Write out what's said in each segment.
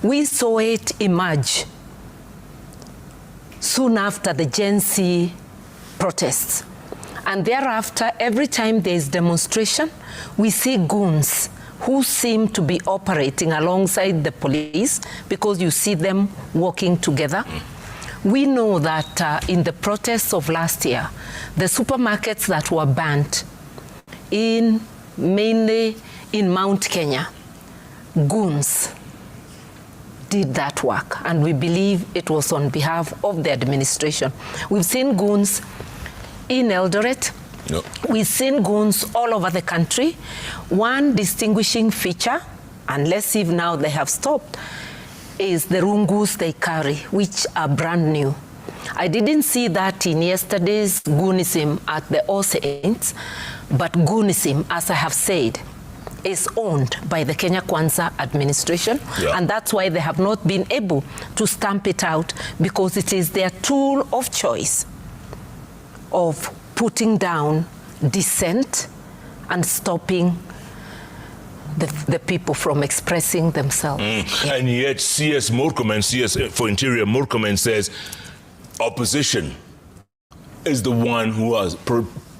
We saw it emerge soon after the Gen Z protests. And thereafter, every time there is demonstration, we see goons who seem to be operating alongside the police because you see them working together. We know that in the protests of last year, the supermarkets that were banned mainly in Mount Kenya, goons did that work, and we believe it was on behalf of the administration. We've seen goons in Eldoret. Yep. We've seen goons all over the country. One distinguishing feature, and let's see if now they have stopped, is the rungus they carry, which are brand new. I didn't see that in yesterday's goonism at the All Saints, but goonism, as I have said, is owned by the Kenya Kwanza administration, and that's why they have not been able to stamp it out, because it is their tool of choice of putting down dissent and stopping the people from expressing themselves. And yet CS Murkomen, CS for Interior Murkomen says opposition is the one who is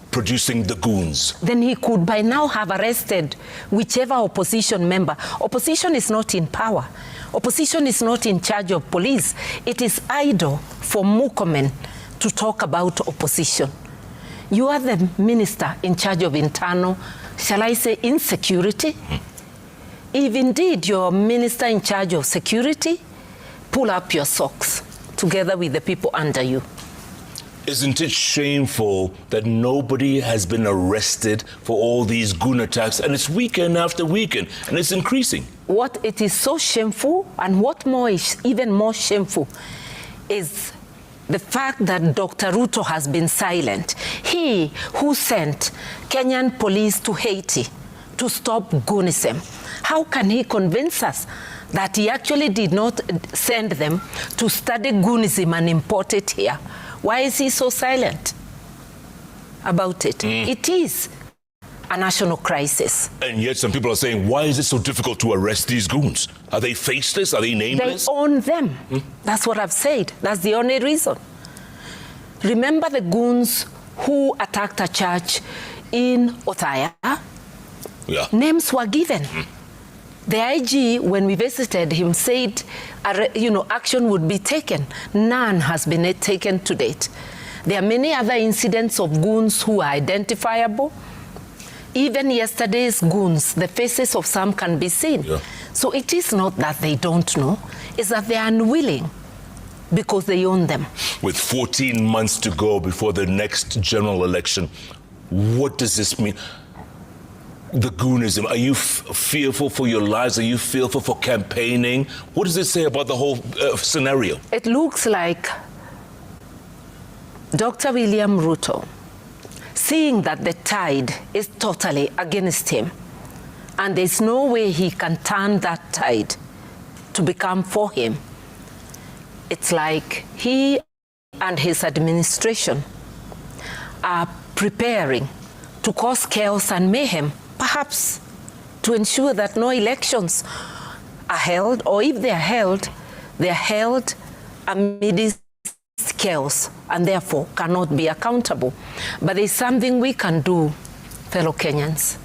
producing the goons. Then he could by now have arrested whichever opposition member. Opposition is not in power. Opposition is not in charge of police. It is idle for Murkomen to talk about opposition. You are the minister in charge of internal, shall I say, insecurity? If indeed you're minister in charge of security, pull up your socks together with the people under you. Isn't it shameful that nobody has been arrested for all these goon attacks, and it's weekend after weekend, and it's increasing? What it is so shameful, and what more is even more shameful, is the fact that Dr. Ruto has been silent. He who sent Kenyan police to Haiti to stop goonism, how can he convince us that he actually did not send them to study goonism and import it here? Why is he so silent about it? It is a national crisis. And yet some people are saying, why is it so difficult to arrest these goons? Are they faceless? Are they nameless? They own them. That's what I've said. That's the only reason. Remember the goons who attacked a church in Othaya? Yeah. Names were given. The IG, when we visited him, said, action would be taken. None has been taken to date. There are many other incidents of goons who are identifiable. Even yesterday's goons, the faces of some can be seen. Yeah. So it is not that they don't know, it's that they are unwilling because they own them. With 14 months to go before the next general election, what does this mean? The goonism, are you fearful for your lives? Are you fearful for campaigning? What does it say about the whole scenario? It looks like Dr. William Ruto, seeing that the tide is totally against him, and there's no way he can turn that tide to become for him, it's like he and his administration are preparing to cause chaos and mayhem, perhaps to ensure that no elections are held, or if they are held amidst chaos and therefore cannot be accountable. But there's something we can do, fellow Kenyans.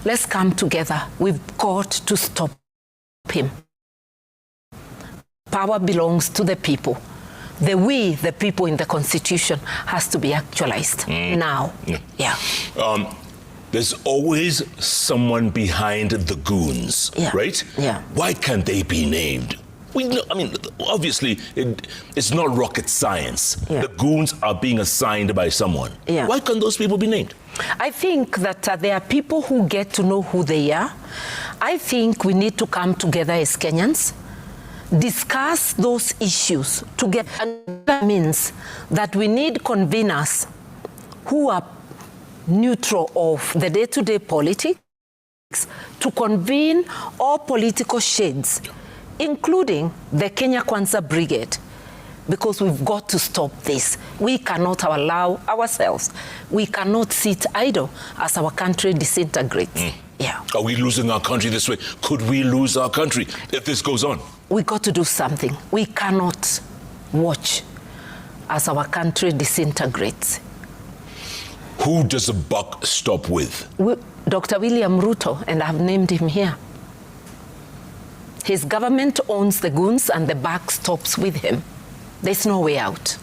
Let's come together. We've got to stop him. Power belongs to the people. The people in the Constitution, has to be actualized now. Yeah. There's always someone behind the goons, right? Yeah. Why can't they be named? Obviously, it's not rocket science. Yeah. The goons are being assigned by someone. Yeah. Why can't those people be named? I think that there are people who get to know who they are. I think we need to come together as Kenyans, discuss those issues together. And that means that we need conveners who are neutral of the day-to-day politics to convene all political shades, including the Kenya Kwanza Brigade, because we've got to stop this. We cannot allow ourselves, we cannot sit idle as our country disintegrates. Yeah. Are we losing our country this way? Could we lose our country if this goes on? We got to do something. We cannot watch as our country disintegrates. Who does the buck stop with? Dr. William Ruto, and I've named him here. His government owns the goons and the buck stops with him. There's no way out.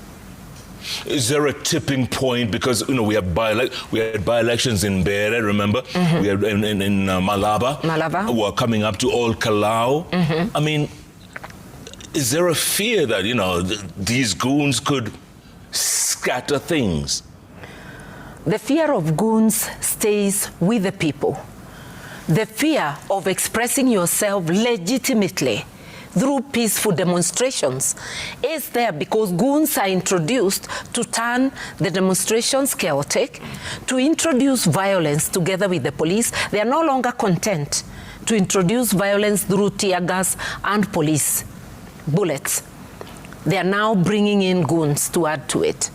Is there a tipping point? Because, we had by-elections in Bere, remember? Mm-hmm. We had in Malaba. We're coming up to Old Kalau. Mm-hmm. I mean, is there a fear that, these goons could scatter things? The fear of goons stays with the people. The fear of expressing yourself legitimately through peaceful demonstrations is there because goons are introduced to turn the demonstrations chaotic, to introduce violence together with the police. They are no longer content to introduce violence through tear gas and police bullets. They are now bringing in goons to add to it.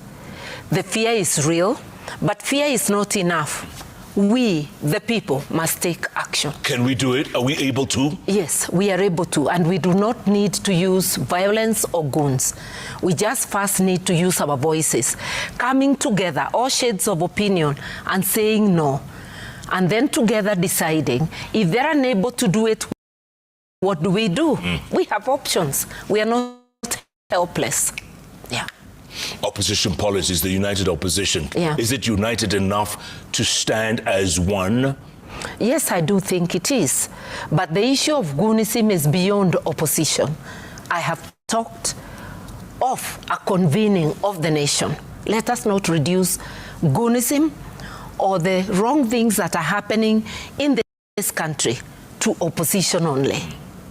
The fear is real, but fear is not enough. We, the people, must take action. Can we do it? Are we able to? Yes, we are able to, and we do not need to use violence or goons. We just first need to use our voices, coming together, all shades of opinion, and saying no. And then together deciding, if they're unable to do it, what do? We have options. We are not helpless. Yeah. Opposition policies, the united opposition. Yeah. Is it united enough to stand as one? Yes, I do think it is. But the issue of goonism is beyond opposition. I have talked of a convening of the nation. Let us not reduce goonism or the wrong things that are happening in this country to opposition only.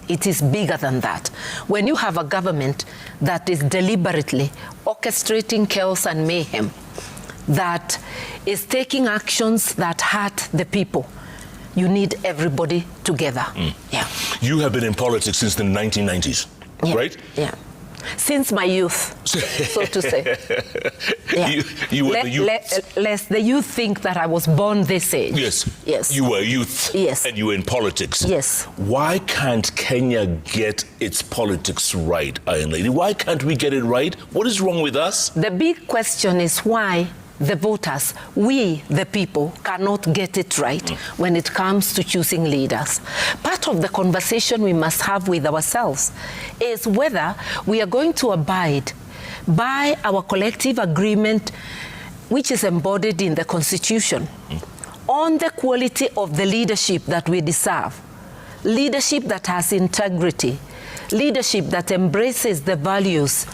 It is bigger than that. When you have a government that is deliberately orchestrating chaos and mayhem, that is taking actions that hurt the people, you need everybody together. Yeah. You have been in politics since the 1990s, right? Yeah. Since my youth, so to say. Yeah. You were the youth. Lest the youth think that I was born this age. Yes. Yes. You were a youth. Yes. And you were in politics. Yes. Why can't Kenya get its politics right, Iron Lady? Why can't we get it right? What is wrong with us? The big question is why the voters, we, the people, cannot get it right when it comes to choosing leaders. Part of the conversation we must have with ourselves is whether we are going to abide by our collective agreement, which is embodied in the Constitution, on the quality of the leadership that we deserve, leadership that has integrity, leadership that embraces the values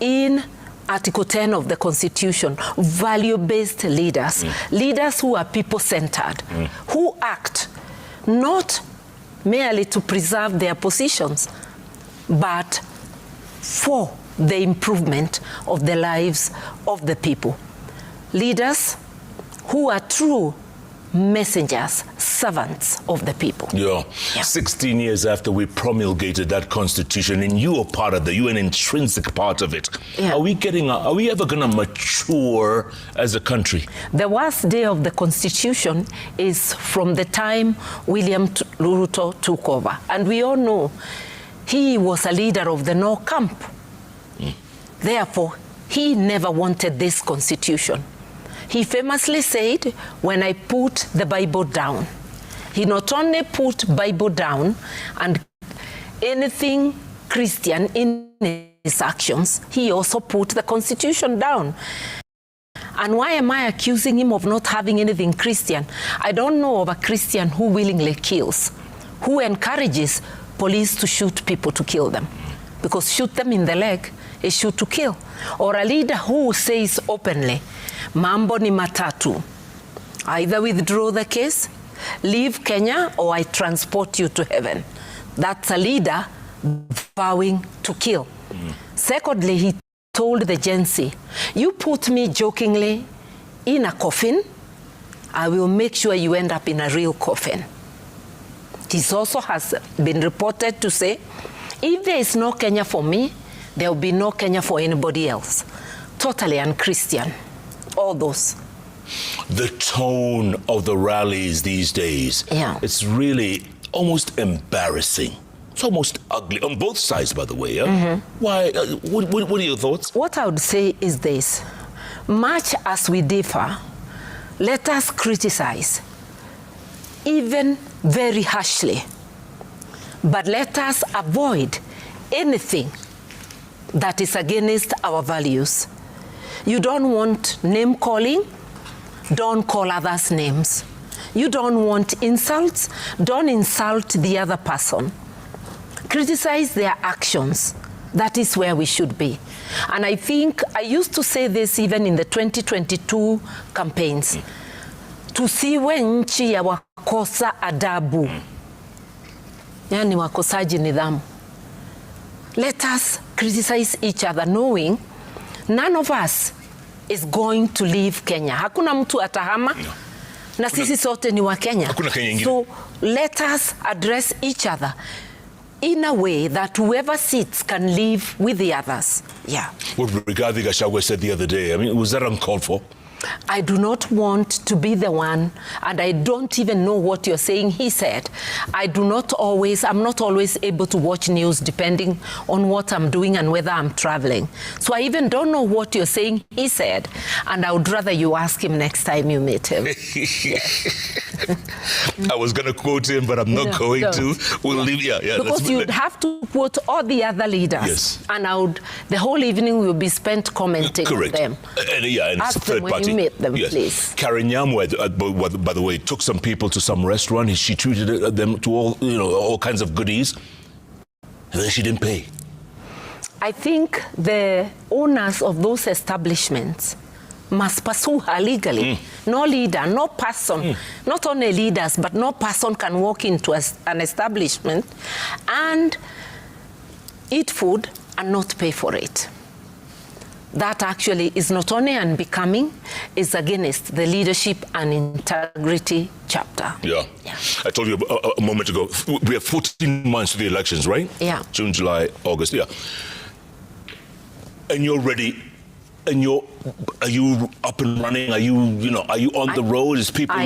in Article 10 of the Constitution, value-based leaders, leaders who are people-centered, who act not merely to preserve their positions, but for the improvement of the lives of the people. Leaders who are true messengers, servants of the people. Yeah. 16 years after we promulgated that constitution, and you are part of you an intrinsic part of it. Yeah. Are we ever going to mature as a country? The worst day of the constitution is from the time William Ruto took over. And we all know he was a leader of the no camp. Therefore, he never wanted this constitution. He famously said, when I put the Bible down, he not only put Bible down and anything Christian in his actions, he also put the Constitution down. And why am I accusing him of not having anything Christian? I don't know of a Christian who willingly kills, who encourages police to shoot people to kill them. Because shoot them in the leg is shoot to kill. Or a leader who says openly, mambo ni matatu. Either withdraw the case, leave Kenya, or I transport you to heaven. That's a leader vowing to kill. Secondly, he told the Gen Z, you put me jokingly in a coffin, I will make sure you end up in a real coffin. He also has been reported to say, if there is no Kenya for me, there will be no Kenya for anybody else. Totally unchristian. All those. the tone of the rallies these days, it's really almost embarrassing. It's almost ugly, on both sides, by the way. Why? What are your thoughts? What I would say is this. Much as we differ, let us criticize, even very harshly. But let us avoid anything that is against our values. You don't want name calling, don't call others names. You don't want insults, don't insult the other person. Criticize their actions. That is where we should be. And I think I used to say this even in the 2022 campaigns. Tusiwe nchi ya wakosa adabu. Yani wakosaji nidhamu. Let us criticize each other knowing none of us is going to leave Kenya. Hakuna mtu atahama. Na sisi sote ni wa Kenya. Hakuna Kenya ingine. So let us address each other in a way that whoever sits can live with the others. Yeah. What Rigathi Gachagua said the other day, I mean, was that uncalled for? I do not want to be the one, and I don't even know what you're saying. He said, I'm not always able to watch news depending on what I'm doing and whether I'm traveling. So I even don't know what you're saying. He said, and I would rather you ask him next time you meet him. I was going to quote him, but I'm not going to. We'll leave. Because you'd have to quote all the other leaders. Yes. And the whole evening will be spent commenting on them. And it's a third party. Meet them, please. Karen Nyamwe, by the way, took some people to some restaurant. She treated them to all kinds of goodies, and then she didn't pay. I think the owners of those establishments must pursue her legally. No leader, no person, not only leaders, but no person can walk into an establishment and eat food and not pay for it. That actually is not only unbecoming, it's against the leadership and integrity chapter. Yeah. I told you a moment ago, we have 14 months to the elections, right? Yeah. June, July, August, And you're ready, and are you up and running? Are you on the road? Is People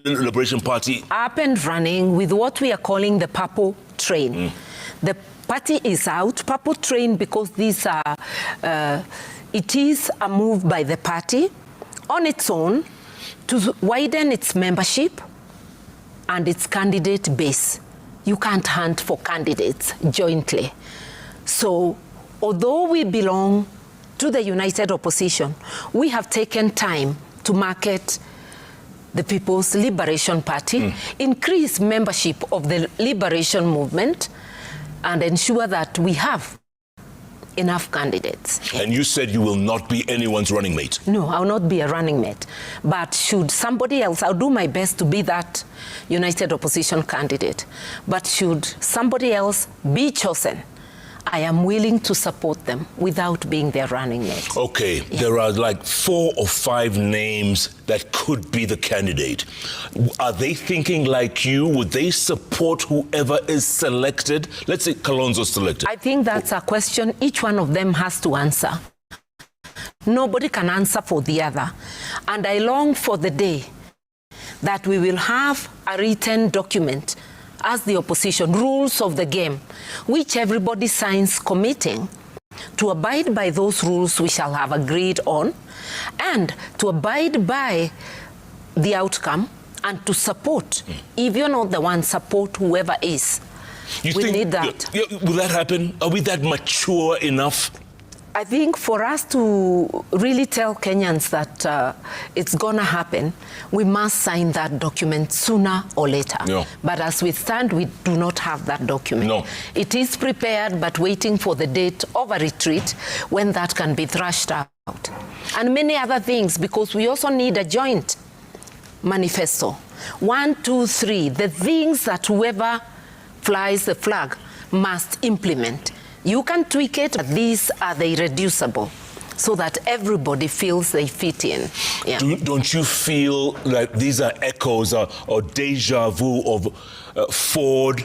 Liberation Party? Up and running with what we are calling the Purple Train. The party is out, Purple Train, because it is a move by the party on its own to widen its membership and its candidate base. You can't hunt for candidates jointly. So, although we belong to the United Opposition, we have taken time to market the People's Liberation Party, increase membership of the liberation movement, and ensure that we have enough candidates. And you said you will not be anyone's running mate. No, I will not be a running mate. But should somebody else, I'll do my best to be that United Opposition candidate. But should somebody else be chosen, I am willing to support them without being their running mate. Okay, there are like 4 or 5 names that could be the candidate. Are they thinking like you? Would they support whoever is selected? Let's say Kalonzo's selected. I think that's a question each one of them has to answer. Nobody can answer for the other. And I long for the day that we will have a written document as the opposition, rules of the game, which everybody signs committing to abide by those rules we shall have agreed on, and to abide by the outcome and to support, if you're not the one, support whoever is. We need that. Will that happen? Are we that mature enough? I think for us to really tell Kenyans that it's gonna happen, we must sign that document sooner or later. No. But as we stand, we do not have that document. No. It is prepared, but waiting for the date of a retreat when that can be thrashed out. And many other things, because we also need a joint manifesto. 1, 2, 3, the things that whoever flies the flag must implement. You can tweak it, but these are the irreducible, so that everybody feels they fit in. Yeah. Don't you feel like these are echoes or deja vu of Ford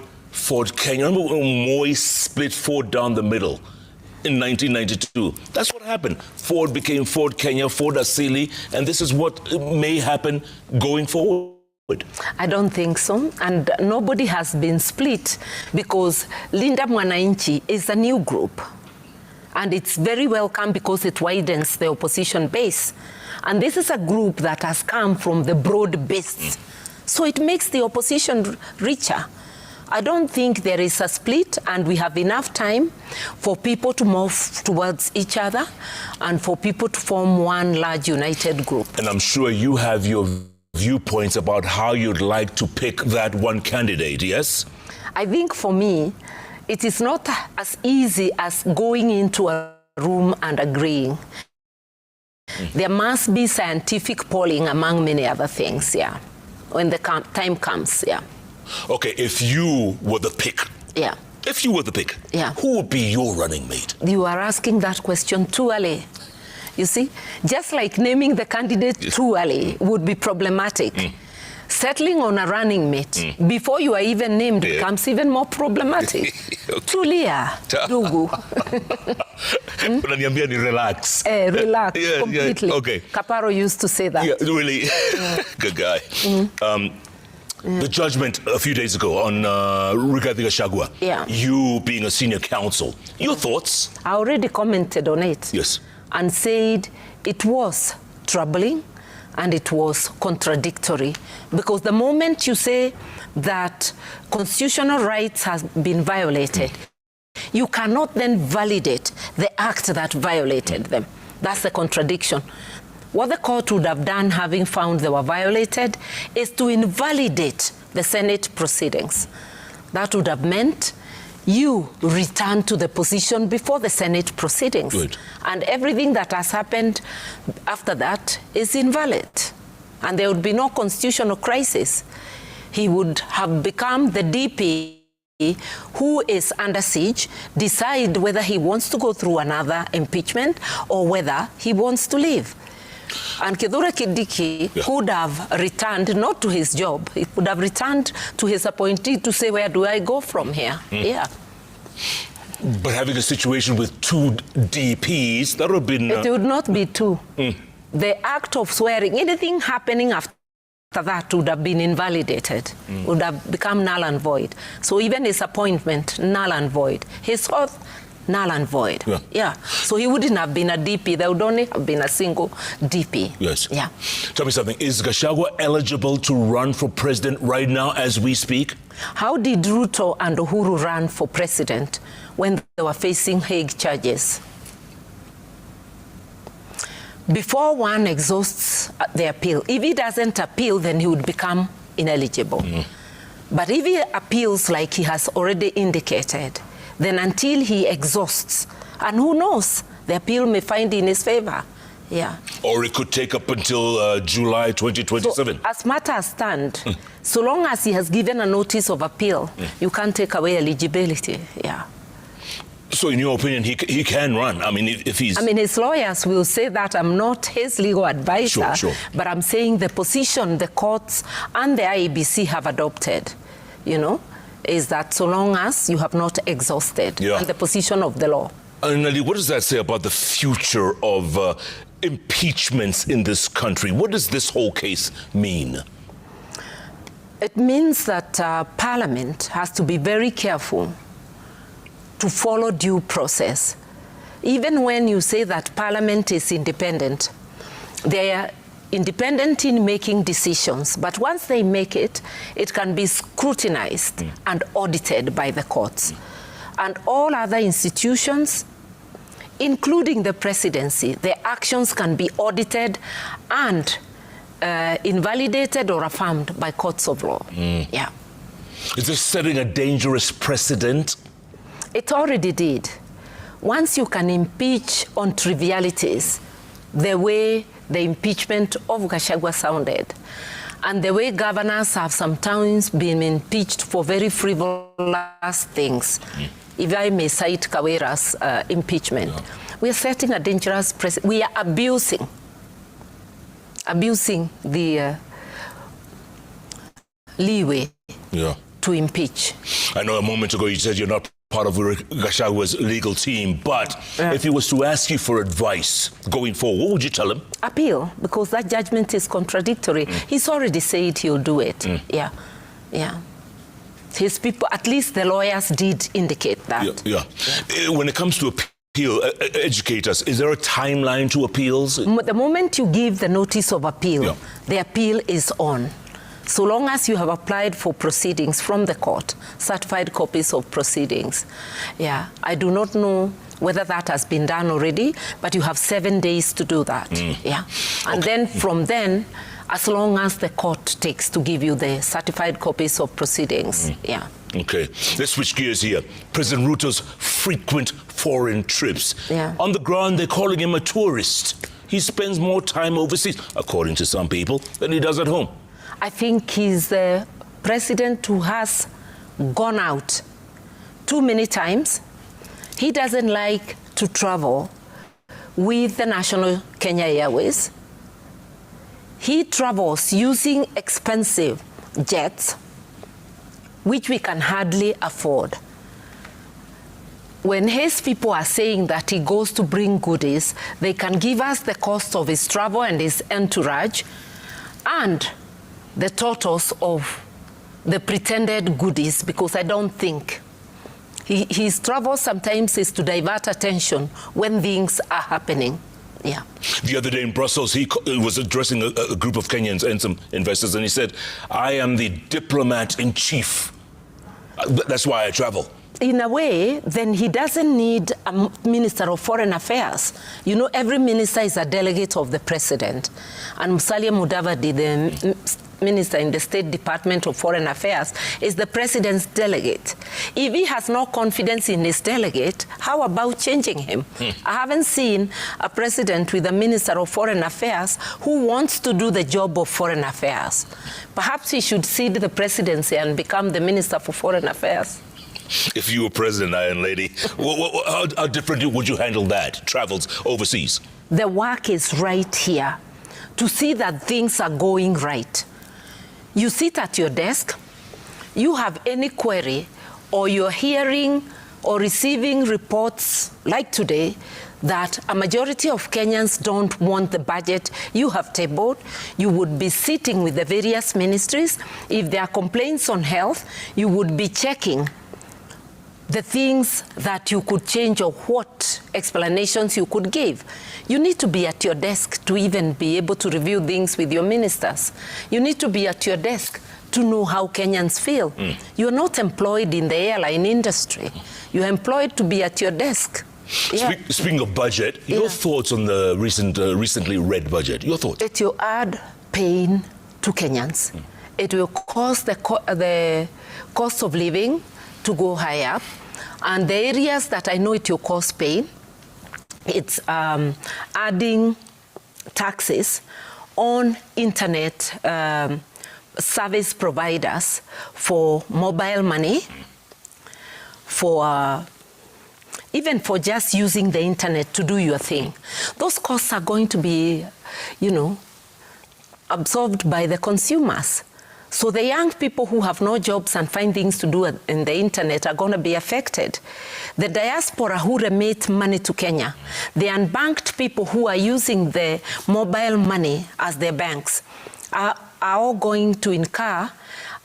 Kenya? Remember when Moi split Ford down the middle? in 1992. That's what happened. Ford became Ford Kenya, Ford Asili, and this is what may happen going forward. I don't think so, and nobody has been split because Linda Mwananchi is a new group, and it's very welcome because it widens the opposition base, and this is a group that has come from the broad base, so it makes the opposition richer. I don't think there is a split, and we have enough time for people to move towards each other and for people to form one large united group. And I'm sure you have your viewpoints about how you'd like to pick that one candidate, yes? I think for me, it is not as easy as going into a room and agreeing. There must be scientific polling among many other things, yeah, when the time comes, yeah. Okay, if you were the pick, yeah. If you were the pick, yeah, who would be your running mate? You are asking that question too early. You see, just like naming the candidate too early would be problematic. Settling on a running mate before you are even named becomes even more problematic. Tulia, Dugu. Unaniambia ni relax. Relax, completely. Yeah. Okay. Kaparo used to say that. Yeah, really. Good guy. The judgment a few days ago on Rigathi Gachagua. Yeah. You being a senior counsel. Your thoughts? I already commented on it. Yes. And said it was troubling and it was contradictory, because the moment you say that constitutional rights have been violated, you cannot then validate the act that violated them. That's the contradiction. What the court would have done, having found they were violated, is to invalidate the Senate proceedings. That would have meant you return to the position before the Senate proceedings. Good. And everything that has happened after that is invalid. And there would be no constitutional crisis. He would have become the DP who is under siege, decide whether he wants to go through another impeachment or whether he wants to leave. And Kithure Kindiki could have returned, not to his job, he could have returned to his appointee to say, where do I go from here? Yeah. But having a situation with two DPs, that would have been... It would not be two. The act of swearing, anything happening after that would have been invalidated, would have become null and void. So even his appointment, null and void. His oath, null and void. Yeah. So he wouldn't have been a DP. There would only have been a single DP. Yes. Yeah. Tell me something. Is Gachagua eligible to run for president right now as we speak? How did Ruto and Uhuru run for president when they were facing Hague charges? Before one exhausts the appeal, if he doesn't appeal, then he would become ineligible. But if he appeals like he has already indicated, then until he exhausts, and who knows, the appeal may find in his favor. Yeah. Or it could take up until July 2027. So, as matters stand, so long as he has given a notice of appeal, you can't take away eligibility. Yeah. So in your opinion, he can run? I mean, if he's... I mean, his lawyers will say that. I'm not his legal advisor, sure. But I'm saying the position the courts and the IEBC have adopted, you know, is that so long as you have not exhausted, and the position of the law. And Nelly, what does that say about the future of impeachments in this country? What does this whole case mean? It means that Parliament has to be very careful to follow due process. Even when you say that Parliament is independent, they are independent in making decisions, but once they make it, it can be scrutinized and audited by the courts. And all other institutions, including the presidency, their actions can be audited and invalidated or affirmed by courts of law. Yeah. Is this setting a dangerous precedent? It already did. Once you can impeach on trivialities, the way the impeachment of Gachagua sounded, and the way governors have sometimes been impeached for very frivolous things, if I may cite Kawera's impeachment, we are setting a dangerous precedent. We are abusing the leeway to impeach. I know a moment ago you said you're not part of Gachagwa's legal team. But if he was to ask you for advice going forward, what would you tell him? Appeal, because that judgment is contradictory. He's already said he'll do it. Yeah. His people, at least the lawyers did indicate that. When it comes to appeal, educate us. Is there a timeline to appeals? The moment you give the notice of appeal, the appeal is on. So long as you have applied for proceedings from the court, certified copies of proceedings. I do not know whether that has been done already, but you have 7 days to do that. And then from then, as long as the court takes to give you the certified copies of proceedings. Okay, let's switch gears here. President Ruto's frequent foreign trips. On the ground, they're calling him a tourist. He spends more time overseas, according to some people, than he does at home. I think he's the president who has gone out too many times. He doesn't like to travel with the National Kenya Airways. He travels using expensive jets, which we can hardly afford. When his people are saying that he goes to bring goodies, they can give us the cost of his travel and his entourage and the totals of the pretended goodies, because I don't think his travel sometimes is to divert attention when things are happening. The other day in Brussels, he was addressing a group of Kenyans and some investors, and he said, I am the diplomat in chief. That's why I travel. In a way, then he doesn't need a Minister of Foreign Affairs. You know, every minister is a delegate of the president. And Musalia Mudavadi, the minister in the State Department of Foreign Affairs, is the president's delegate. If he has no confidence in his delegate, how about changing him? I haven't seen a president with a Minister of Foreign Affairs who wants to do the job of foreign affairs. Perhaps he should cede the presidency and become the Minister for Foreign Affairs. If you were president, Iron Lady, how differently would you handle that, travels overseas? The work is right here to see that things are going right. You sit at your desk, you have any query, or you're hearing or receiving reports like today that a majority of Kenyans don't want the budget you have tabled. You would be sitting with the various ministries. If there are complaints on health, you would be checking the things that you could change or what explanations you could give. You need to be at your desk to even be able to review things with your ministers. You need to be at your desk to know how Kenyans feel. You're not employed in the airline industry. You're employed to be at your desk. Speaking of budget, your thoughts on the recently read budget? Your thoughts? It will add pain to Kenyans. It will cause the cost of living to go high up. And the areas that I know it will cause pain, it's adding taxes on internet service providers for mobile money, for even for just using the internet to do your thing. Those costs are going to be, absorbed by the consumers. So the young people who have no jobs and find things to do in the internet are going to be affected. The diaspora who remit money to Kenya, the unbanked people who are using the mobile money as their banks, are all going to incur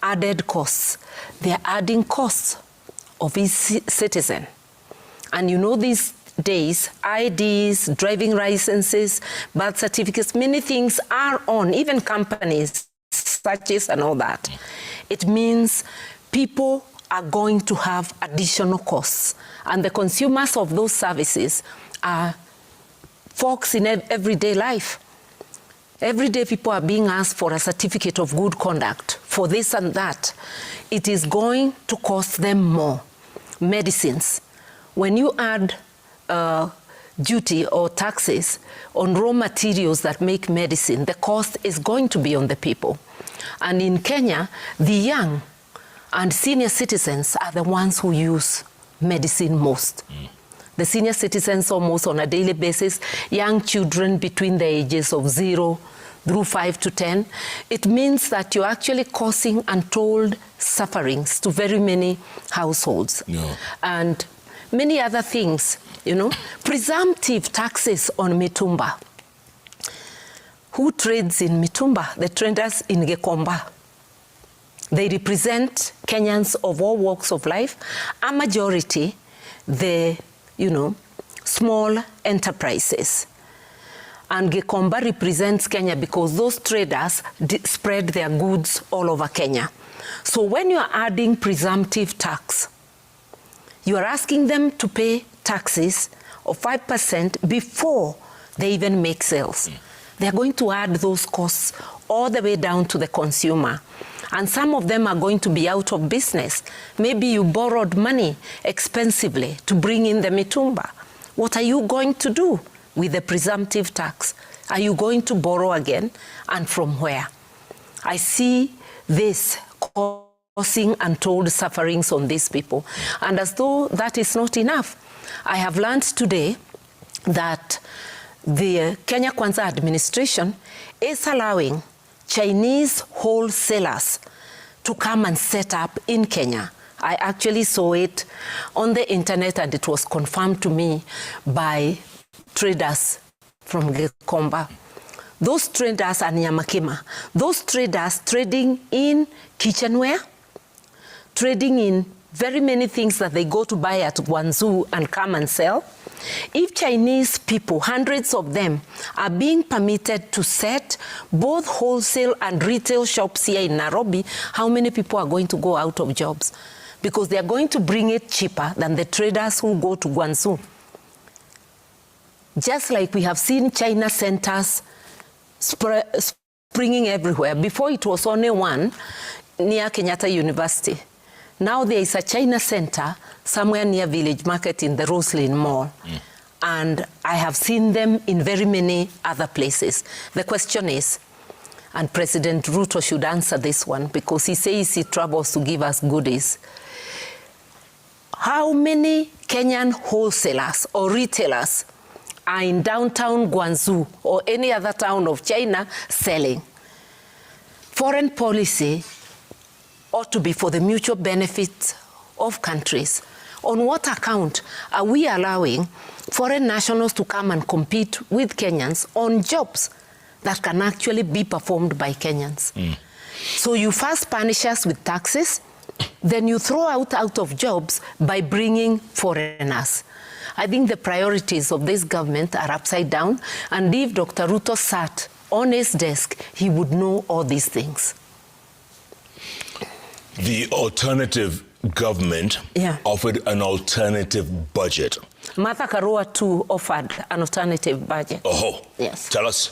added costs. They are adding costs of each citizen. And these days, IDs, driving licenses, birth certificates, many things are on, even companies, searches and all that. It means people are going to have additional costs. And the consumers of those services are folks in everyday life. Every day people are being asked for a certificate of good conduct for this and that. It is going to cost them more. Medicines. When you add duty or taxes on raw materials that make medicine, the cost is going to be on the people. And in Kenya, the young and senior citizens are the ones who use medicine most. The senior citizens almost on a daily basis, young children between the ages of 0 through 5 to 10, it means that you're actually causing untold sufferings to very many households. Yeah. And many other things, you know. Presumptive taxes on mitumba. Who trades in mitumba? The traders in Gikomba. They represent Kenyans of all walks of life. A majority, the, you know, small enterprises. And Gikomba represents Kenya because those traders spread their goods all over Kenya. So when you are adding presumptive tax, you are asking them to pay taxes of 5% before they even make sales. They are going to add those costs all the way down to the consumer. And some of them are going to be out of business. Maybe you borrowed money expensively to bring in the mitumba. What are you going to do with the presumptive tax? Are you going to borrow again? And from where? I see this causing untold sufferings on these people. And as though that is not enough, I have learned today that the Kenya Kwanza administration is allowing Chinese wholesalers to come and set up in Kenya. I actually saw it on the internet and it was confirmed to me by traders from Gikomba. Those traders are Nyamakima. Those traders trading in kitchenware, trading in very many things that they go to buy at Guangzhou and come and sell. If Chinese people, hundreds of them, are being permitted to set both wholesale and retail shops here in Nairobi, how many people are going to go out of jobs? Because they are going to bring it cheaper than the traders who go to Guangzhou. Just like we have seen China centers springing everywhere. Before it was only one near Kenyatta University. Now there is a China center somewhere near Village Market in the Roslyn Mall. And I have seen them in very many other places. The question is, and President Ruto should answer this one because he says he travels to give us goodies. How many Kenyan wholesalers or retailers are in downtown Guangzhou or any other town of China selling? Foreign policy ought to be for the mutual benefit of countries. On what account are we allowing foreign nationals to come and compete with Kenyans on jobs that can actually be performed by Kenyans? So you first punish us with taxes, then you throw out of jobs by bringing foreigners. I think the priorities of this government are upside down, and if Dr. Ruto sat on his desk, he would know all these things. The alternative government offered an alternative budget. Martha Karua too offered an alternative budget. Oh, yes. Tell us.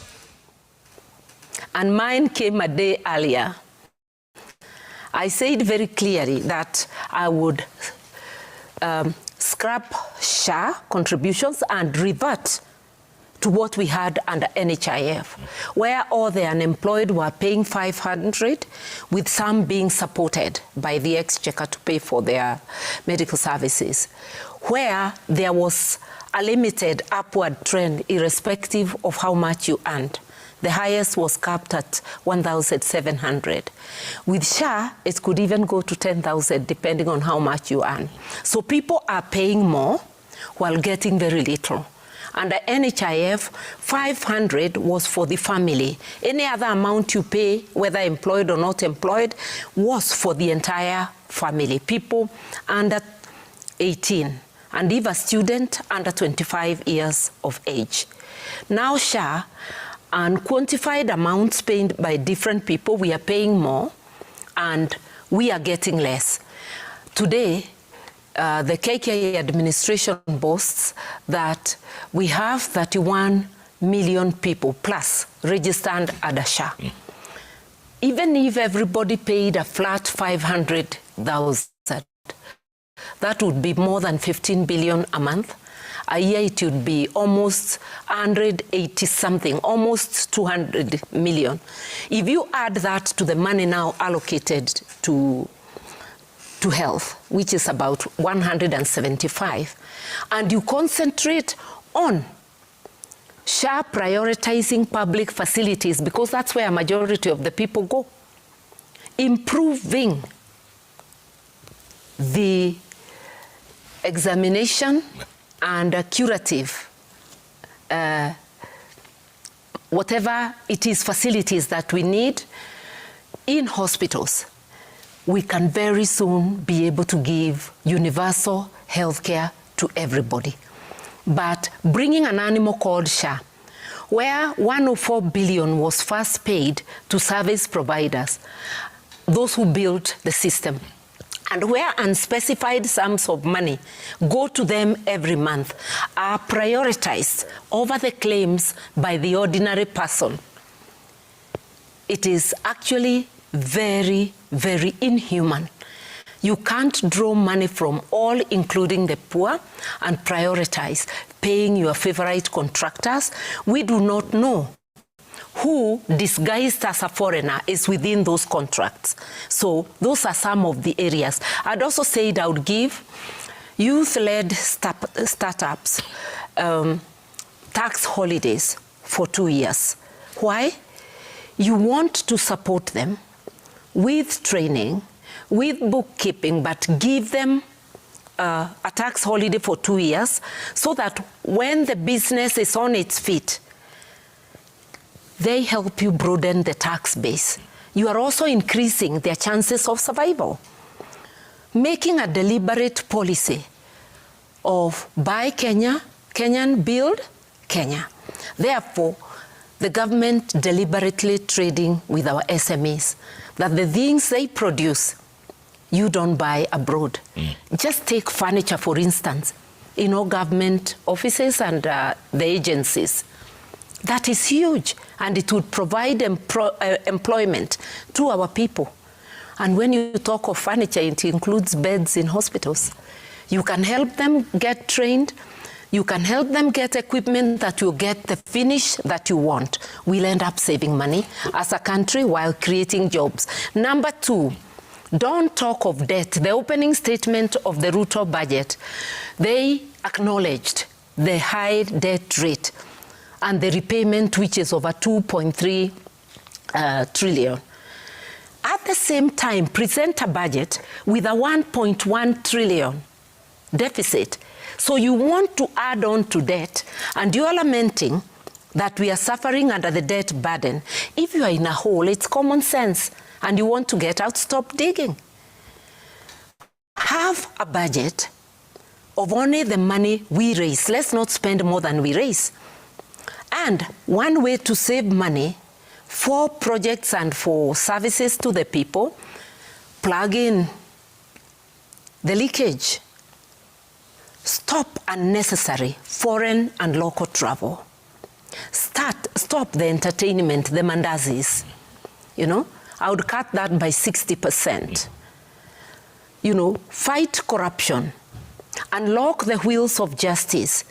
And mine came a day earlier. I said very clearly that I would scrap SHA contributions and revert to what we had under NHIF, where all the unemployed were paying 500, with some being supported by the exchequer to pay for their medical services, where there was a limited upward trend irrespective of how much you earned. The highest was capped at 1,700. With SHA, it could even go to 10,000 depending on how much you earn. So people are paying more while getting very little. Under NHIF, 500 was for the family. Any other amount you pay, whether employed or not employed, was for the entire family, people under 18, and if a student under 25 years of age. Now SHA, and quantified amounts paid by different people, we are paying more, and we are getting less. Today, the KKA administration boasts that we have 31 million people plus registered under SHA. Even if everybody paid a flat 500,000, that would be more than 15 billion a month. A year it would be almost 180 something, almost 200 million. If you add that to the money now allocated to health, which is about 175, and you concentrate on SHA prioritizing public facilities because that's where a majority of the people go. Improving the examination and curative, whatever it is, facilities that we need in hospitals. We can very soon be able to give universal health care to everybody. But bringing an animal called SHA, where 104 billion was first paid to service providers, those who built the system, and where unspecified sums of money go to them every month, are prioritized over the claims by the ordinary person. It is actually very, very inhuman. You can't draw money from all, including the poor, and prioritize paying your favorite contractors. We do not know who, disguised as a foreigner, is within those contracts. So those are some of the areas. I'd also said I would give youth-led startups tax holidays for 2 years. Why? You want to support them with training, with bookkeeping, but give them a tax holiday for 2 years so that when the business is on its feet, they help you broaden the tax base. You are also increasing their chances of survival. Making a deliberate policy of buy Kenya, Kenyan, build Kenya. Therefore, the government deliberately trading with our SMEs, that the things they produce, you don't buy abroad. Just take furniture, for instance, in all government offices and the agencies. That is huge, and it would provide employment to our people. And when you talk of furniture, it includes beds in hospitals. You can help them get trained. You can help them get equipment that will get the finish that you want. We'll end up saving money as a country while creating jobs. Number two, don't talk of debt. The opening statement of the Ruto budget, they acknowledged the high debt rate and the repayment, which is over 2.3 trillion. At the same time, present a budget with a 1.1 trillion deficit. So you want to add on to debt, and you are lamenting that we are suffering under the debt burden. If you are in a hole, it's common sense, and you want to get out, stop digging. Have a budget of only the money we raise. Let's not spend more than we raise. And one way to save money for projects and for services to the people, plug in the leakage. Stop unnecessary foreign and local travel. Stop the entertainment, the mandazis. You know, I would cut that by 60%. You know, fight corruption, unlock the wheels of justice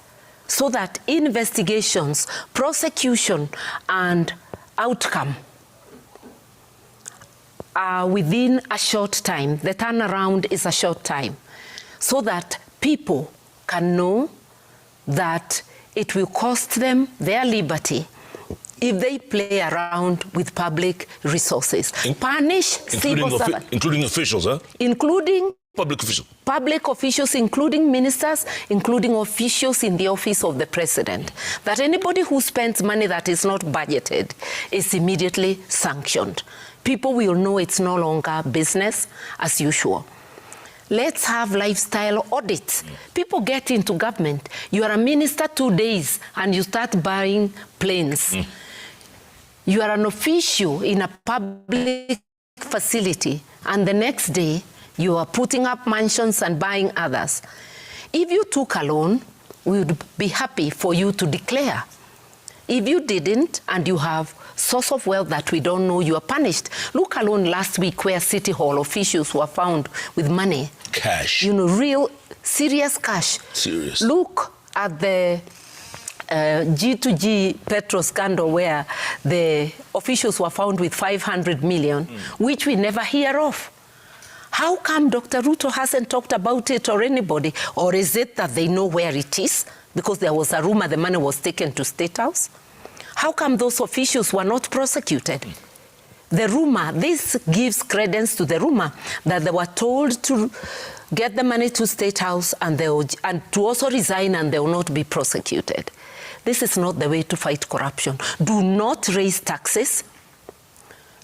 so that investigations, prosecution, and outcome are within a short time. The turnaround is a short time, so that people can know that it will cost them their liberty if they play around with public resources. Punish civil servants. Including officials, huh? Including public officials. Public officials, including ministers, including officials in the office of the president. That anybody who spends money that is not budgeted is immediately sanctioned. People will know it's no longer business as usual. Let's have lifestyle audits. People get into government. You are a minister 2 days and you start buying planes. You are an official in a public facility and the next day you are putting up mansions and buying others. If you took a loan, we would be happy for you to declare. If you didn't and you have source of wealth that we don't know, you are punished. Look alone last week where City Hall officials were found with money. Cash. You know, real, serious cash. Serious. Look at the G2G petrol scandal where the officials were found with 500 million, which we never hear of. How come Dr. Ruto hasn't talked about it or anybody? Or is it that they know where it is? Because there was a rumor the money was taken to State House. How come those officials were not prosecuted? The rumor, this gives credence to the rumor that they were told to get the money to State House and to also resign, and they will not be prosecuted. This is not the way to fight corruption. Do not raise taxes.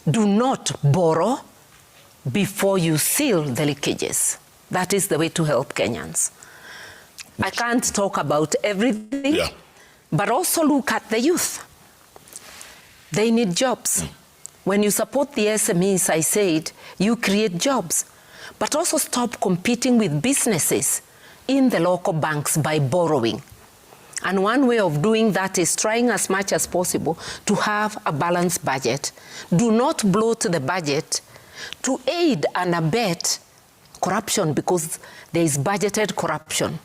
Do not borrow before you seal the leakages. That is the way to help Kenyans. I can't talk about everything, but also look at the youth. They need jobs. When you support the SMEs, I said, you create jobs. But also stop competing with businesses in the local banks by borrowing. And one way of doing that is trying as much as possible to have a balanced budget. Do not bloat the budget to aid and abet corruption, because there is budgeted corruption.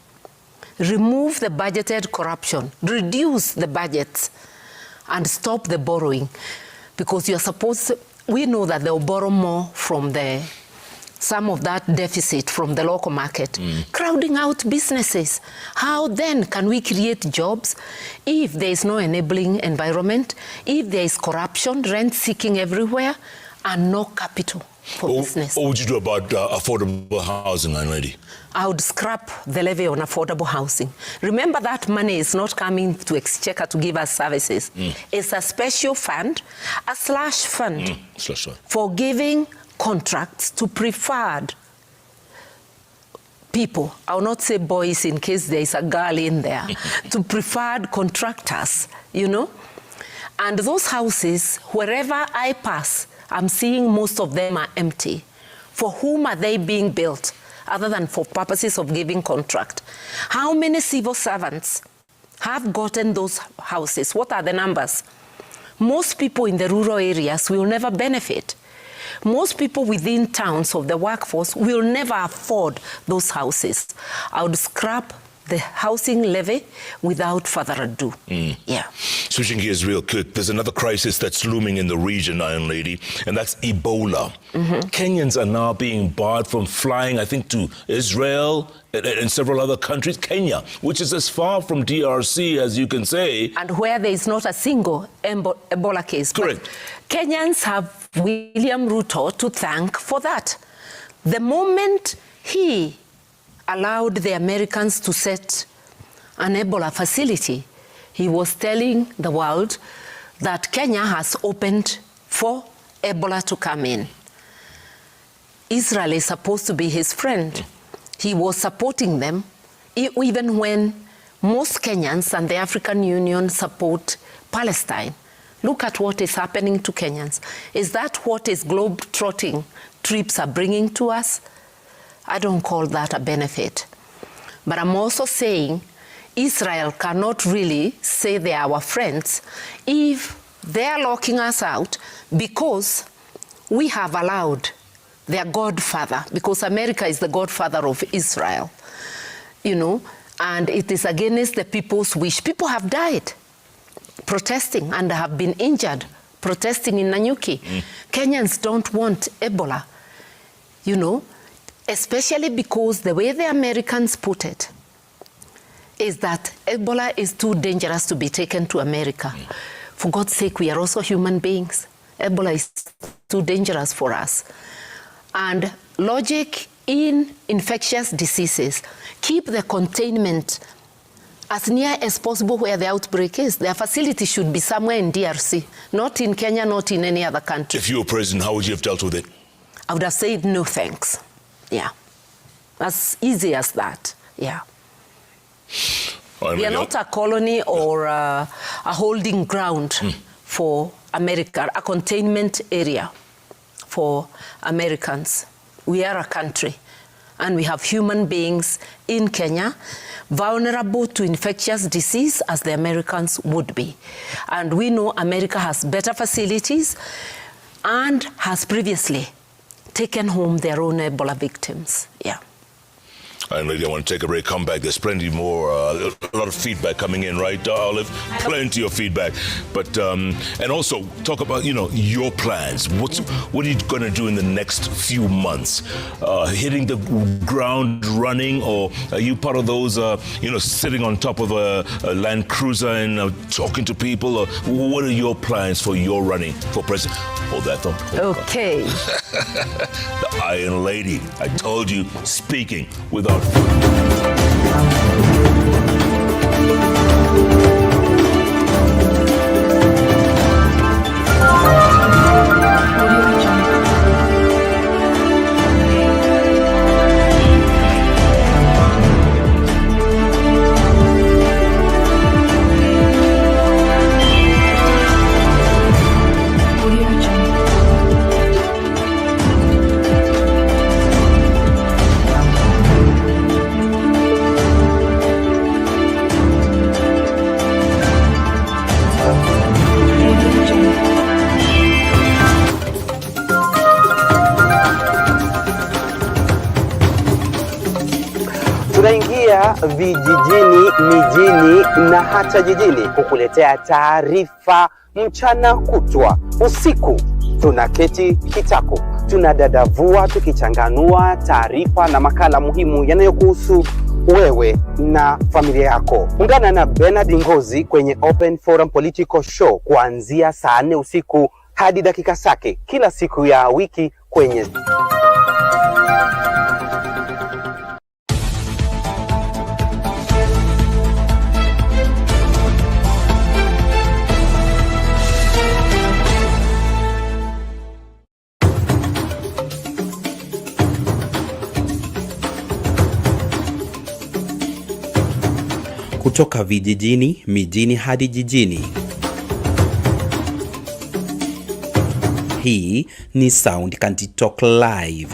Remove the budgeted corruption, reduce the budgets, and stop the borrowing. Because you're supposed to, we know that they'll borrow more from some of that deficit from the local market, crowding out businesses. How then can we create jobs if there is no enabling environment, if there is corruption, rent seeking everywhere, and no capital for business? What would you do about affordable housing, lady? I would scrap the levy on affordable housing. Remember, that money is not coming to Exchequer to give us services. It's a special fund, a slash fund for giving contracts to preferred people. I will not say boys in case there is a girl in there, to preferred contractors, you know. And those houses, wherever I pass, I'm seeing most of them are empty. For whom are they being built, other than for purposes of giving contract? How many civil servants have gotten those houses? What are the numbers? Most people in the rural areas will never benefit. Most people within towns of the workforce will never afford those houses. I would scrap the housing levy without further ado. Yeah. Switching gears real quick, there's another crisis that's looming in the region, Iron Lady, and that's Ebola. Kenyans are now being barred from flying, I think, to Israel and several other countries. Kenya, which is as far from DRC as you can say. And where there is not a single Ebola case. Correct. But Kenyans have William Ruto to thank for that. The moment he allowed the Americans to set an Ebola facility, he was telling the world that Kenya has opened for Ebola to come in. Israel is supposed to be his friend. He was supporting them, even when most Kenyans and the African Union support Palestine. Look at what is happening to Kenyans. Is that what is globe-trotting trips are bringing to us? I don't call that a benefit. But I'm also saying Israel cannot really say they are our friends if they're locking us out because we have allowed their godfather, because America is the godfather of Israel, you know, and it is against the people's wish. People have died protesting and have been injured protesting in Nanyuki. Kenyans don't want Ebola, you know, especially because the way the Americans put it is that Ebola is too dangerous to be taken to America. For God's sake, we are also human beings. Ebola is too dangerous for us. And logic in infectious diseases, keep the containment as near as possible where the outbreak is. Their facility should be somewhere in DRC, not in Kenya, not in any other country. If you were president, how would you have dealt with it? I would have said no thanks. Yeah. As easy as that. Yeah. We are not a colony or a holding ground for America, a containment area for Americans. We are a country, and we have human beings in Kenya vulnerable to infectious disease as the Americans would be. And we know America has better facilities and has previously taken home their own Ebola victims. Yeah. And lady, I want to take a break, come back. There's plenty more, a lot lot of feedback coming in, right, Olive? Plenty of feedback. But and also talk about your plans. What are you going to do in the next few months? Hitting the ground running, or are you part of those sitting on top of a Land Cruiser and talking to people? Or what are your plans for your running for president? Hold that thought. Okay. The Iron Lady. I told you, speaking without. Tunaingia vijijini, mijini na hata jijini kukuletea taarifa mchana kutwa. Usiku tunaketi kitako, tunadadavua tukichanganua taarifa na makala muhimu yanayokuhusu wewe na familia yako. Ungana na Bernard Ngozi kwenye Open Forum Political Show kuanzia saa 4 usiku hadi dakika zake kila siku ya wiki kwenye kutoka vijijini, mijini hadi jijini. Hii ni Sound Candid Talk Live.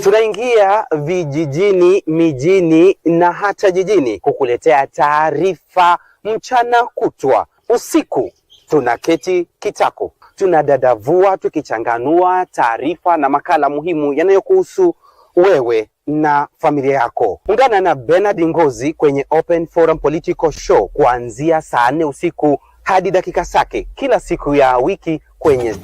Tunaingia vijijini, mijini na hata jijini kukuletea taarifa mchana kutwa. Usiku tunaketi kitako, tunadadavua tukichanganua taarifa na makala muhimu yanayokuhusu wewe na familia yako. Ungana na Bernard Ngozi kwenye Open Forum Political Show kuanzia saa 4 usiku hadi dakika zake kila siku ya wiki kwenye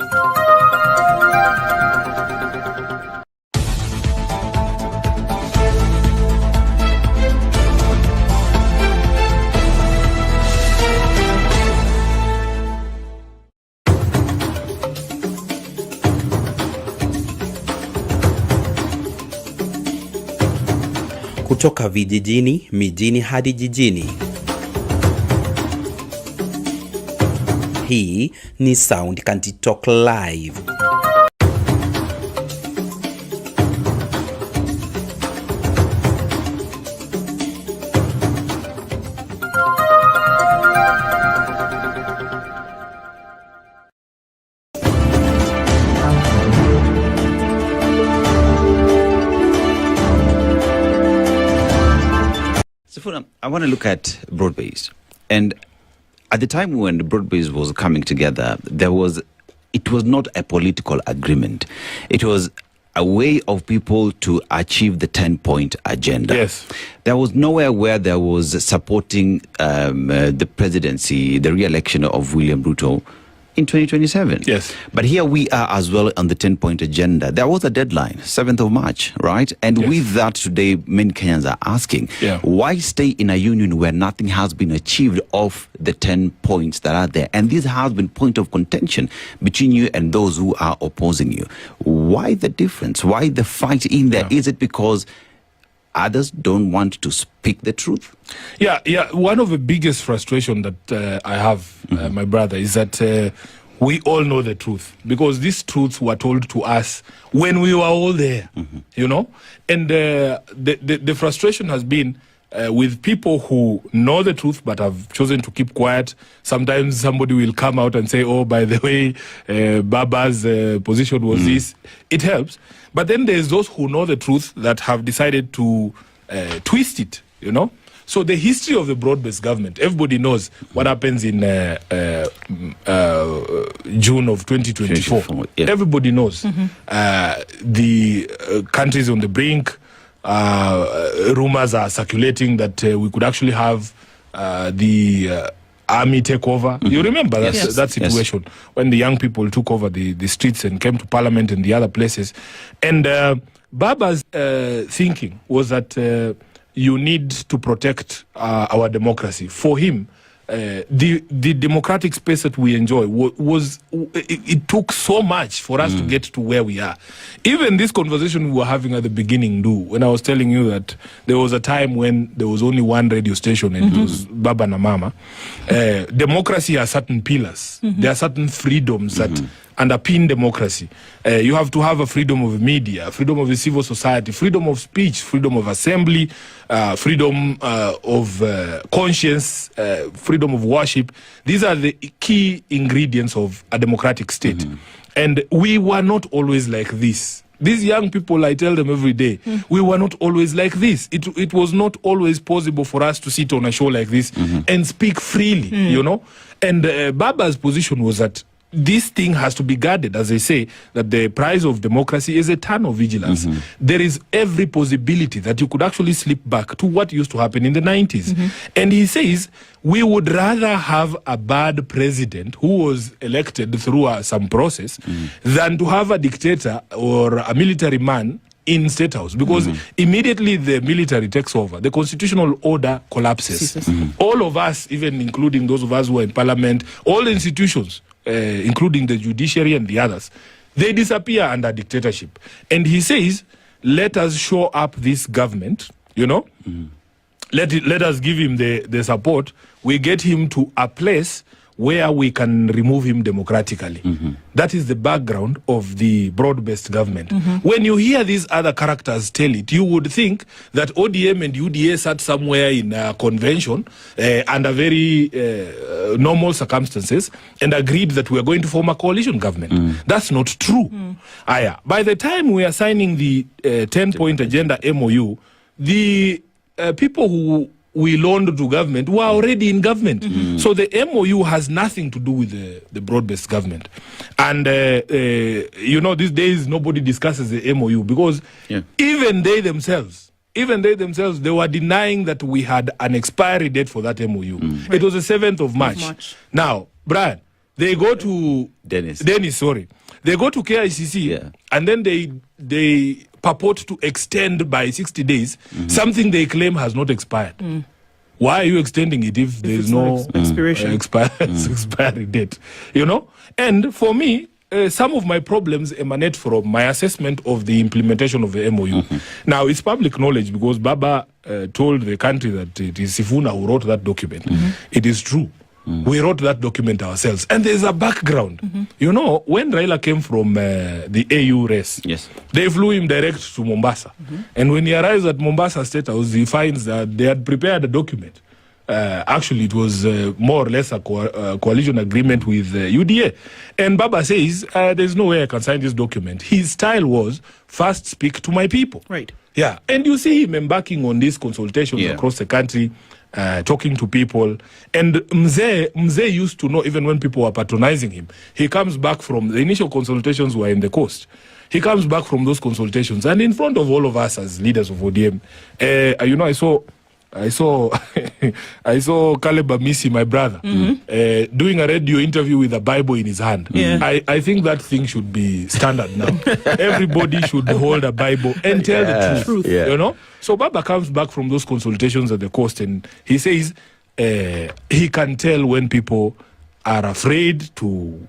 kutoka vijijini, mijini hadi jijini. Hii ni Sound Candid Talk Live. I want to look at broad-based, and at the time when broad-based was coming together, it was not a political agreement. It was a way of people to achieve the 10-point agenda. Yes. There was nowhere where there was supporting the presidency, the re-election of William Ruto. in 2027. Yes. But here we are as well on the 10-point agenda. There was a deadline, 7th of March, right? And Yes. with that today, many Kenyans are asking, Yeah. why stay in a union where nothing has been achieved of the 10 points that are there? And this has been point of contention between you and those who are opposing you. Why the difference? Why the fight in there? Yeah. Is it because others don't want to speak the truth? Yeah. One of the biggest frustration that I have, my brother, is that we all know the truth, because these truths were told to us when we were all there, you know. And the frustration has been with people who know the truth but have chosen to keep quiet. Sometimes somebody will come out and say, "Oh, by the way, Baba's position was this." It helps. But then there's those who know the truth that have decided to twist it, you know. So the history of the broad-based government, everybody knows what happens in June of 2024. Yeah. Everybody knows. The countries on the brink, rumors are circulating that we could actually have the army take over. You remember that situation when the young people took over the streets and came to parliament and the other places. And Baba's thinking was that you need to protect our democracy. For him, the democratic space that we enjoy it took so much for us to get to where we are. Even this conversation we were having at the beginning, when I was telling you that there was a time when there was only one radio station and it was Baba na Mama. Democracy has certain pillars. There are certain freedoms that underpin democracy. You have to have a freedom of media, freedom of the civil society, freedom of speech, freedom of assembly, freedom of conscience, freedom of worship. These are the key ingredients of a democratic state. And we were not always like this. These young people, I tell them every day, we were not always like this. It was not always possible for us to sit on a show like this and speak freely, you know. And Baba's position was that this thing has to be guarded, as I say, that the price of democracy is a ton of vigilance. There is every possibility that you could actually slip back to what used to happen in the 90s. And he says, we would rather have a bad president who was elected through some process than to have a dictator or a military man in State House, because immediately the military takes over, the constitutional order collapses. All of us, even including those of us who are in parliament, all institutions, including the judiciary and the others, they disappear under dictatorship. And he says, let us show up this government, you know, let us give him the support. We get him to a place where we can remove him democratically. That is the background of the broad-based government. When you hear these other characters tell it, you would think that ODM and UDA sat somewhere in a convention under very normal circumstances and agreed that we are going to form a coalition government. That's not true. By the time we are signing the 10-point agenda MOU, the people who we loaned to government were already in government. So the MOU has nothing to do with the broad-based government. And, you know, these days nobody discusses the MOU because even they themselves, they were denying that we had an expiry date for that MOU. It was the 7th of March. Now, Brian, they go to... Dennis, sorry. They go to KICC and then they purport to extend by 60 days something they claim has not expired. Why are you extending it if there is no expiry date? You know? And for me, some of my problems emanate from my assessment of the implementation of the MOU. Now, it's public knowledge because Baba told the country that it is Sifuna who wrote that document. It is true. We wrote that document ourselves. And there's a background. You know, when Raila came from the AU race, they flew him direct to Mombasa. And when he arrives at Mombasa State House, he finds that they had prepared a document. Actually, it was more or less a coalition agreement with UDA. And Baba says, there's no way I can sign this document. His style was, first speak to my people. Right. Yeah. And you see him embarking on these consultations across the country, talking to people. And Mzee used to know, even when people were patronizing him, he comes back from the initial consultations were in the coast. He comes back from those consultations, and in front of all of us as leaders of ODM, you know, I saw I saw Caleb Amisi, my brother, doing a radio interview with a Bible in his hand. Yeah. I think that thing should be standard now. Everybody should hold a Bible and tell the truth. Yeah. You know? So Baba comes back from those consultations at the coast and he says he can tell when people are afraid to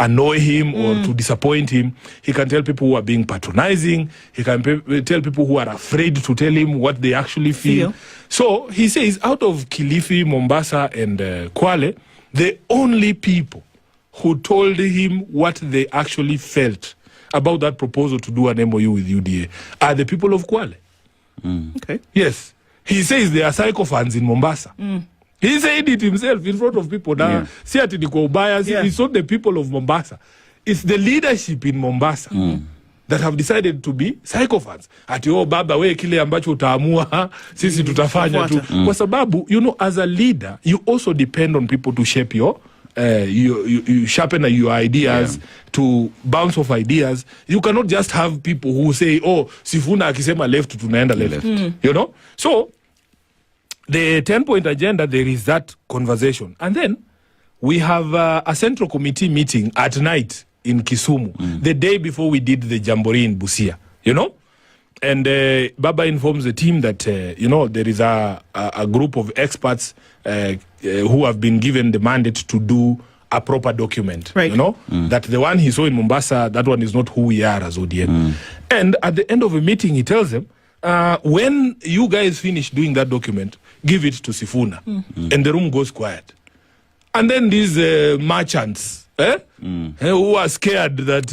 annoy him or to disappoint him. He can tell people who are being patronizing. He can tell people who are afraid to tell him what they actually feel. So he says out of Kilifi, Mombasa and Kwale, the only people who told him what they actually felt about that proposal to do an MOU with UDA are the people of Kwale. Okay. Yes. He says they are psychophans in Mombasa. He said it himself in front of people. Now, it's not the people of Mombasa. It's the leadership in Mombasa that have decided to be psychophans. Ati baba we kile ambacho utaamua sisi tutafanya tu. Kwa sababu, you know, as a leader, you also depend on people to shape you sharpen your ideas, to bounce off ideas. You cannot just have people who say, Sifuna akisema left, tunaenda left. You know? So, the 10-point agenda, there is that conversation. And then we have a central committee meeting at night in Kisumu, the day before we did the Jamboree in Busia, you know? And Baba informs the team that, you know, there is a group of experts who have been given the mandate to do a proper document, you know? That the one he saw in Mombasa, that one is not who we are as ODM. And at the end of the meeting, he tells them, when you guys finish doing that document, give it to Sifuna. And the room goes quiet. And then these merchants, who are scared that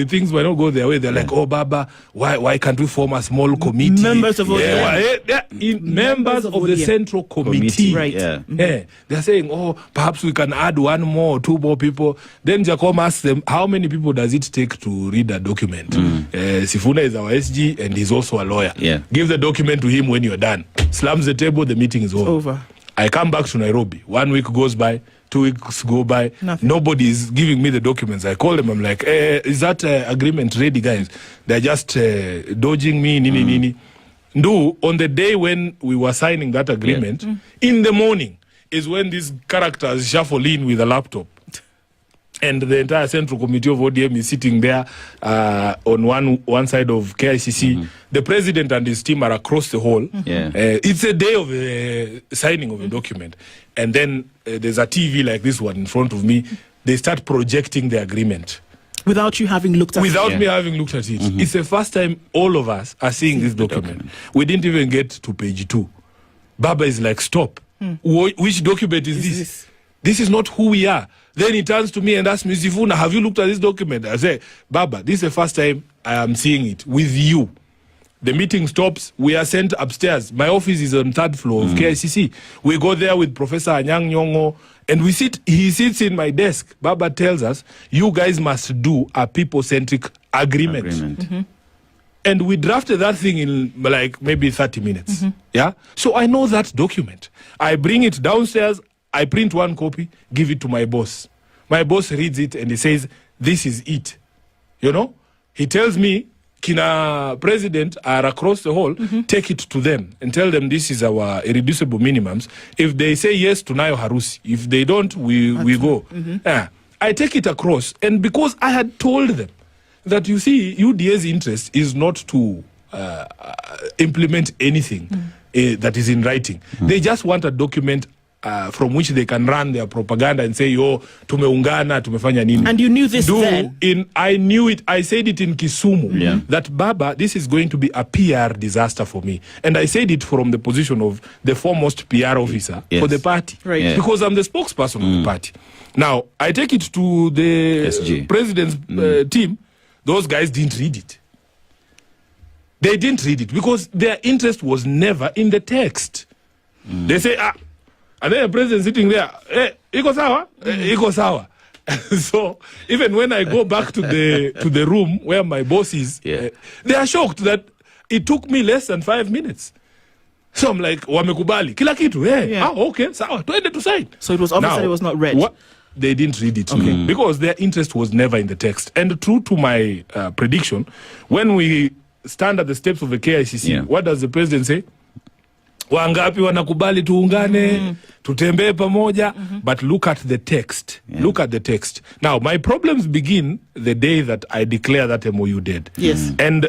things might not go their way, they're like, Baba, why can't we form a small committee? Members of members of the central committee. Right. They're saying, perhaps we can add 1 more or 2 more people. Then Jacob asks them, how many people does it take to read a document? Sifuna is our SG and he's also a lawyer. Give the document to him when you're done. Slams the table, the meeting is over. I come back to Nairobi. 1 week goes by. 2 weeks go by. Nothing. Nobody is giving me the documents. I call them. I'm like, is that agreement ready, guys? They're just dodging me. On the day when we were signing that agreement, in the morning is when these characters shuffle in with a laptop. And the entire Central Committee of ODM is sitting there on one side of KICC. The president and his team are across the hall. It's a day of signing of a document. And then there's a TV like this one in front of me. They start projecting the agreement. Without you having looked at it? Without me having looked at it. It's the first time all of us are seeing this document. We didn't even get to page 2. Baba is like, stop. Which document is this? This is not who we are. Then he turns to me and asks me, Sifuna, have you looked at this document? I say, Baba, this is the first time I am seeing it with you. The meeting stops. We are sent upstairs. My office is on 3rd floor of KICC. We go there with Professor Anyang Nyong'o and he sits in my desk. Baba tells us, you guys must do a people-centric agreement. And we drafted that thing in like maybe 30 minutes. So I know that document. I bring it downstairs. I print 1 copy, give it to my boss. My boss reads it and he says, this is it. You know? He tells me, Kina president are across the hall, take it to them and tell them this is our irreducible minimums. If they say yes, tunayo harusi. If they don't, we go. I take it across. And because I had told them that, you see, UDA's interest is not to implement anything that is in writing. They just want a document from which they can run their propaganda and say, tumeungana, tumefanya nini. And you knew this then? I knew it. I said it in Kisumu. That, Baba, this is going to be a PR disaster for me. And I said it from the position of the foremost PR officer for the party. Because I'm the spokesperson of the party. Now, I take it to the SG. President's team. Those guys didn't read it. They didn't read it because their interest was never in the text. They say, and then the president sitting there, iko sawa? Iko sawa. So even when I go back to the room where my boss is, they are shocked that it took me less than 5 minutes. So I'm like, wamekubali kila kitu. Okay, sawa, tuende to sign. So it was obvious that it was not read. They didn't read it because their interest was never in the text. And true to my prediction, when we stand at the steps of the KICC, Yeah. what does the president say? Wangapi wanakubali tuungane, tutembee pamoja, but look at the text. Yeah. Look at the text. Now, my problems begin the day that I declare that MOU dead. Yes. And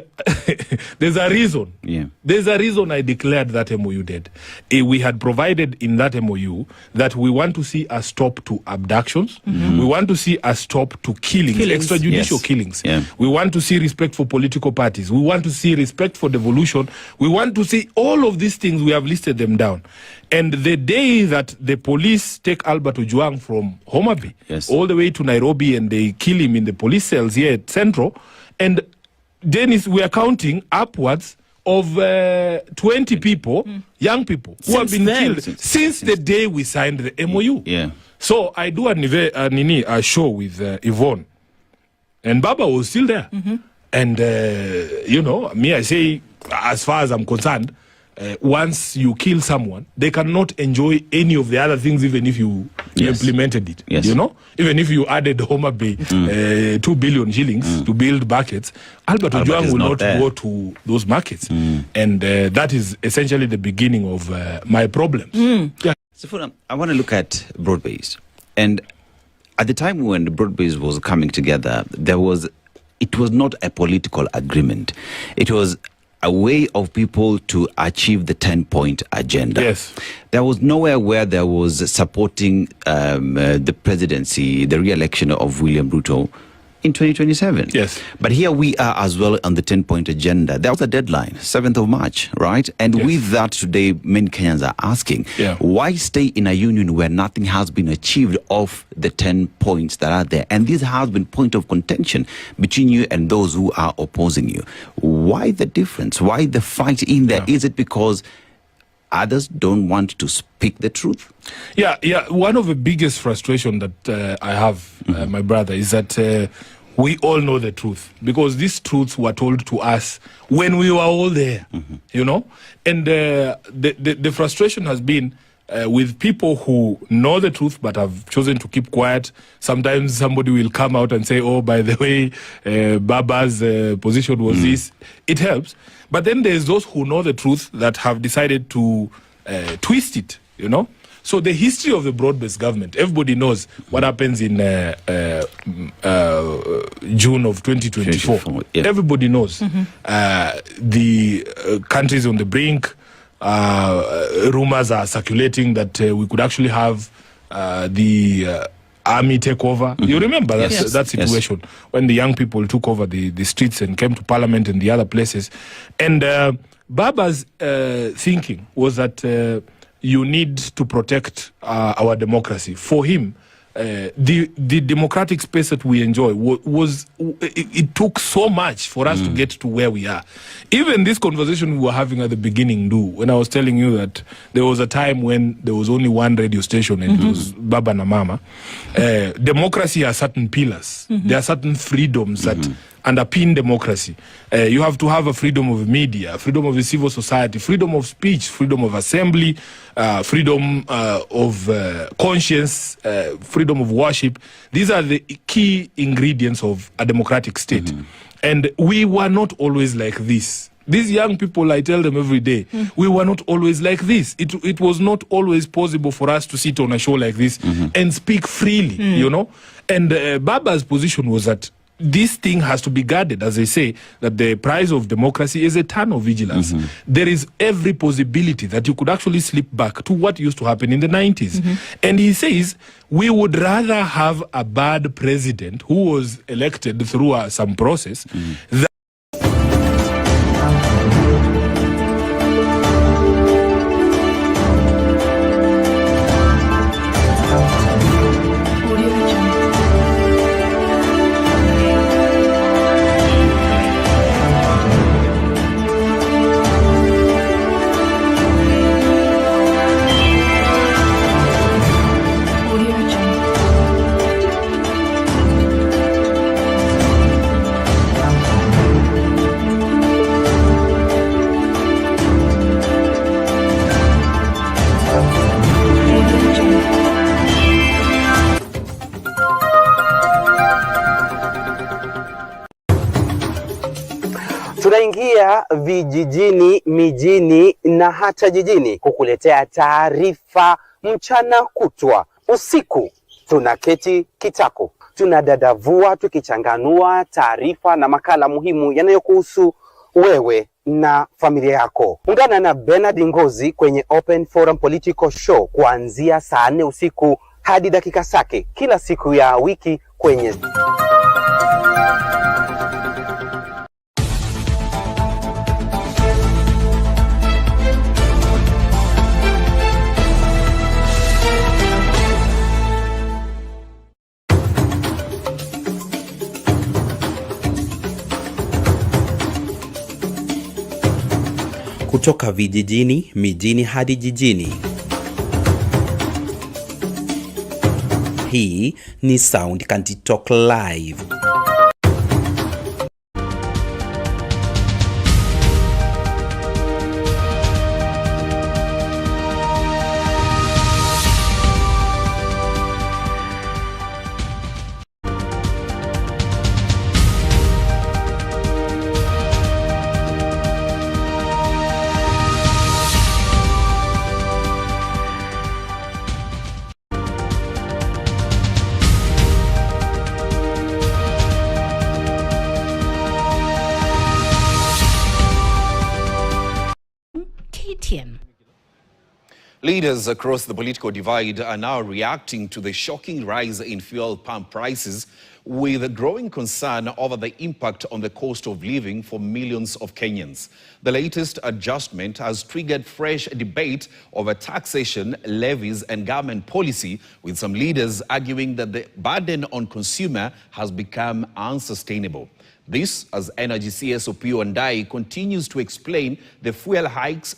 there's a reason. Yeah. There's a reason I declared that MOU dead. We had provided in that MOU that we want to see a stop to abductions. We want to see a stop to killings. Extrajudicial Yes. killings. Yeah. We want to see respect for political parties. We want to see respect for devolution. We want to see all of these things. We have listed them down. And the day that the police take Albert Ojwang from Homa Bay Yes. all the way to Nairobi and they kill him in the police cells here at Central, and Dennis, we are counting upwards of 20 people, young people, who have Since been then. killed since the day we signed the MOU. Yeah. So I do a show with Yvonne, and Baba was still there. And, me, I say, as far as I'm concerned, once you kill someone, they cannot enjoy any of the other things, even if you Yes. implemented it. Yes. Even if you added Homa Bay 2 billion shillings to build markets, Albert Ojwang is will not not there. go to those markets. And that is essentially the beginning of my problems. Yeah. So, Funam, I want to look at broad-based. And at the time when the broad-based was coming together, it was not a political agreement. It was a way of people to achieve the 10-point agenda. Yes. There was nowhere where there was supporting the presidency, the re-election of William Ruto in 2027. Yes. But here we are as well on the 10-point agenda. There was a deadline, 7th of March, right? And Yes. with that today, many Kenyans are asking, Yeah. why stay in a union where nothing has been achieved of the 10 points that are there? And this has been point of contention between you and those who are opposing you. Why the difference? Why the fight in there? Yeah. Is it because others don't want to speak the truth? Yeah. One of the biggest frustration that I have, my brother, is that we all know the truth, because these truths were told to us when we were all there, And the frustration has been with people who know the truth but have chosen to keep quiet. Sometimes somebody will come out and say, oh, by the way, Baba's position was this. It helps. But then there's those who know the truth that have decided to twist it, So the history of the broad-based government, everybody knows what happens in June of 2024. Yeah. Everybody knows. The countries on the brink, rumors are circulating that we could actually have the army take over. You remember that situation when the young people took over the streets and came to parliament and the other places. And Baba's thinking was that you need to protect our democracy. For him, the democratic space that we enjoy it took so much for us to get to where we are. Even this conversation we were having at the beginning, when I was telling you that there was a time when there was only one radio station and it was Baba na Mama. Democracy has certain pillars. There are certain freedoms that underpin democracy. You have to have a freedom of media, freedom of the civil society, freedom of speech, freedom of assembly, freedom of conscience, freedom of worship. These are the key ingredients of a democratic state. And we were not always like this. These young people, I tell them every day, we were not always like this. It was not always possible for us to sit on a show like this and speak freely, And Baba's position was that this thing has to be guarded, as I say, that the price of democracy is eternal vigilance. There is every possibility that you could actually slip back to what used to happen in the 90s. And he says, we would rather have a bad president who was elected through some process than Tunaelekea vijijini, mijini na hata jijini kukuletea taarifa mchana kutwa. Usiku tunaketi kitako, tunadadavua tukichanganua taarifa na makala muhimu yanayokuhusu wewe na familia yako. Ungana na Bernard Ngozi kwenye Open Forum Political Show kuanzia saa 4 usiku hadi dakika zake kila siku ya wiki kwenye kutoka vijijini, mijini hadi jijini. Hii ni Candid Talk Live. Leaders across the political divide are now reacting to the shocking rise in fuel pump prices with growing concern over the impact on the cost of living for millions of Kenyans. The latest adjustment has triggered fresh debate over taxation, levies and government policy, with some leaders arguing that the burden on consumer has become unsustainable. This as Energy CS Opiyo Ndai continues to explain the fuel hikes.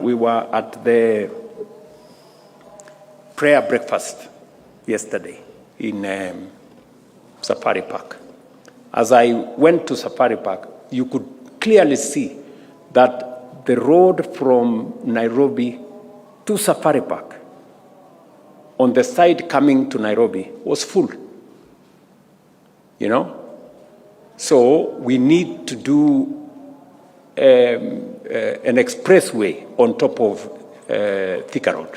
We were at the prayer breakfast yesterday in Safari Park. As I went to Safari Park, you could clearly see that the road from Nairobi to Safari Park on the side coming to Nairobi was full, you know? So we need to do an expressway on top of Thika Road.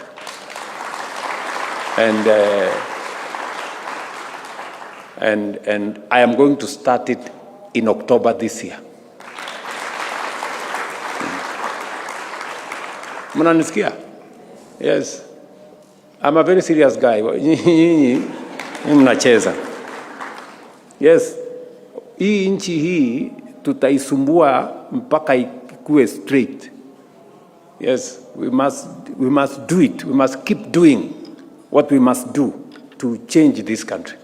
And I am going to start it in October this year. Mnanisikia? Yes. I'm a very serious guy. Mnacheza. Yes. hii nchi hii tutaisumbua mpaka ikuwe straight. Yes, we must do it. We must keep doing what we must do to change this country.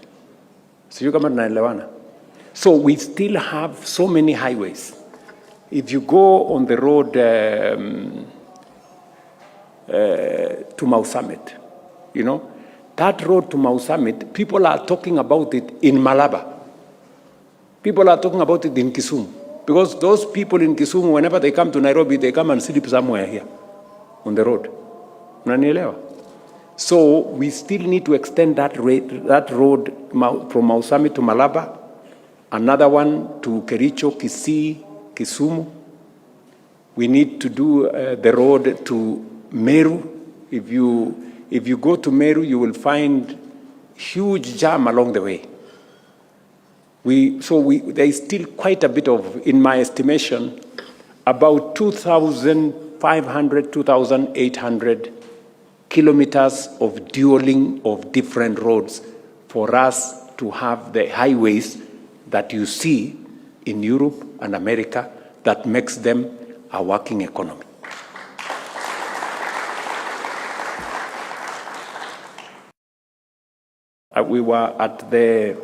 Sijui kama tunaelewana. So we still have so many highways. If you go on the road to Mau Summit, you know, that road to Mau Summit, people are talking about it in Malaba. People are talking about it in Kisumu. Because those people in Kisumu, whenever they come to Nairobi, they come and sleep somewhere here on the road. Unanielewa? So we still need to extend that road from Mau Summit to Malaba, another one to Kericho, Kisii, Kisumu. We need to do the road to Meru. If you go to Meru, you will find huge jam along the way. There is still quite a bit of, in my estimation, about 2,500, 2,800 kilometers of dualing of different roads for us to have the highways that you see in Europe and America that makes them a working economy. We were at the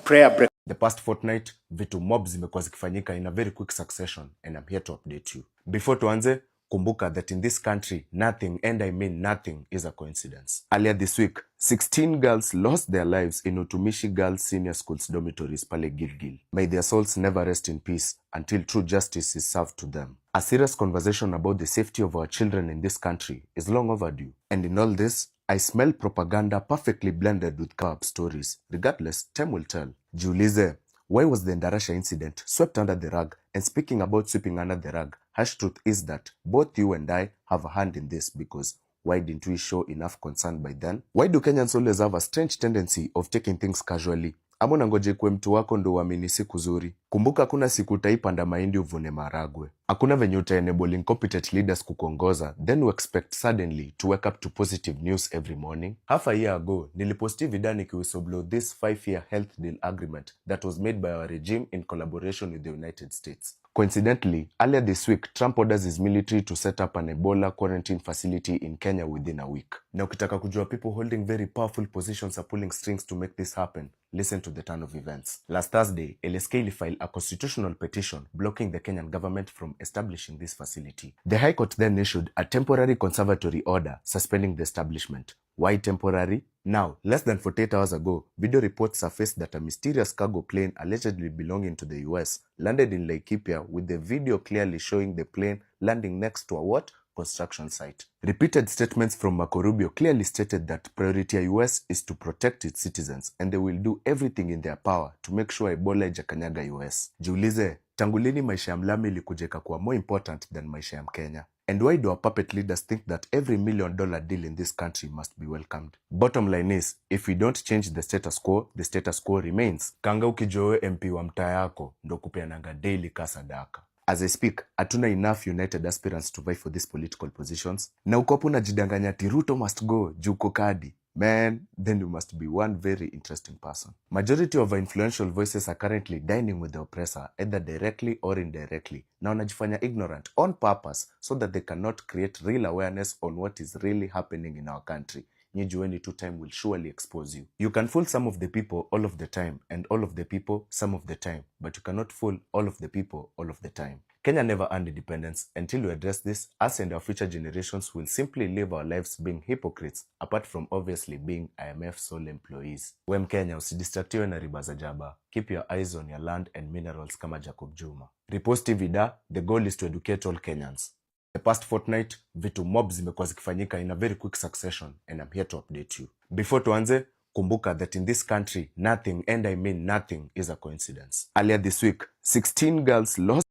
prayer break. The past fortnight, vitu mob zimekuwa zikifanyika in a very quick succession, and I'm here to update you. Before tuanze, kumbuka that in this country, nothing, and I mean nothing, is a coincidence. Earlier this week, 16 girls lost their lives in Utumishi Girls Senior School's dormitories pale Gilgil. May their souls never rest in peace until true justice is served to them. A serious conversation about the safety of our children in this country is long overdue. And in all this, I smell propaganda perfectly blended with co-op stories. Regardless, time will tell. Jiulize, why was the Ndarasha incident swept under the rug? And speaking about sweeping under the rug, harsh truth is that both you and I have a hand in this, because why didn't we show enough concern by then? Why do Kenyans always have a strange tendency of taking things casually? Ama unangoje kuwe mtu wako ndo uamini siku zuri. Kumbuka kuna siku utaipanda mahindi uvune maragwe. Hakuna venye uta-enable incompetent leaders kukongoza, then you expect suddenly to wake up to positive news every morning. Half a year ago, niliposti video nikiwhistleblow this 5-year health deal agreement that was made by our regime in collaboration with the United States. Coincidentally, earlier this week, Trump orders his military to set up an Ebola quarantine facility in Kenya within a week. Now, ukitaka kujua people holding very powerful positions are pulling strings to make this happen, listen to the turn of events. Last Thursday, LSK filed a constitutional petition blocking the Kenyan government from establishing this facility. The High Court then issued a temporary conservatory order suspending the establishment. Why temporary? Now, less than 48 hours ago, video reports surfaced that a mysterious cargo plane allegedly belonging to the US landed in Laikipia, with the video clearly showing the plane landing next to a what? Construction site. Repeated statements from Marco Rubio clearly stated that priority US is to protect its citizens, and they will do everything in their power to make sure Ebola ijakanyaga US. Jiulize, tangu lini maisha ya mlami ilikujeka kuwa more important than maisha ya Mkenya? And why do our puppet leaders think that every $1 million deal in this country must be welcomed? Bottom line is, if we don't change the status quo remains. Kanga ukijoe MP wa mtaa yako, ndo kupeananga daily kasadaka. As I speak, hatuna enough united aspirants to vie for these political positions. Na uko hapo unajidanganya ati Ruto must go, juko kadi. Man, then you must be one very interesting person. Majority of our influential voices are currently dining with the oppressor, either directly or indirectly. Na wanajifanya ignorant on purpose so that they cannot create real awareness on what is really happening in our country. Nyijueni tu time will surely expose you. You can fool some of the people all of the time, and all of the people some of the time, but you cannot fool all of the people all of the time. Kenya never earned independence. Until we address this, us and our future generations will simply live our lives being hypocrites, apart from obviously being IMF sole employees. We Mkenya, usidistractiwe na riba za jaba. Keep your eyes on your land and minerals kama Jacob Juma. Repost vida, the goal is to educate all Kenyans. The past fortnight, vitu mob zimekuwa zikifanyika in a very quick succession, and I'm here to update you. Before tuanze, kumbuka that in this country, nothing, and I mean nothing, is a coincidence. Earlier this week, 16 girls lost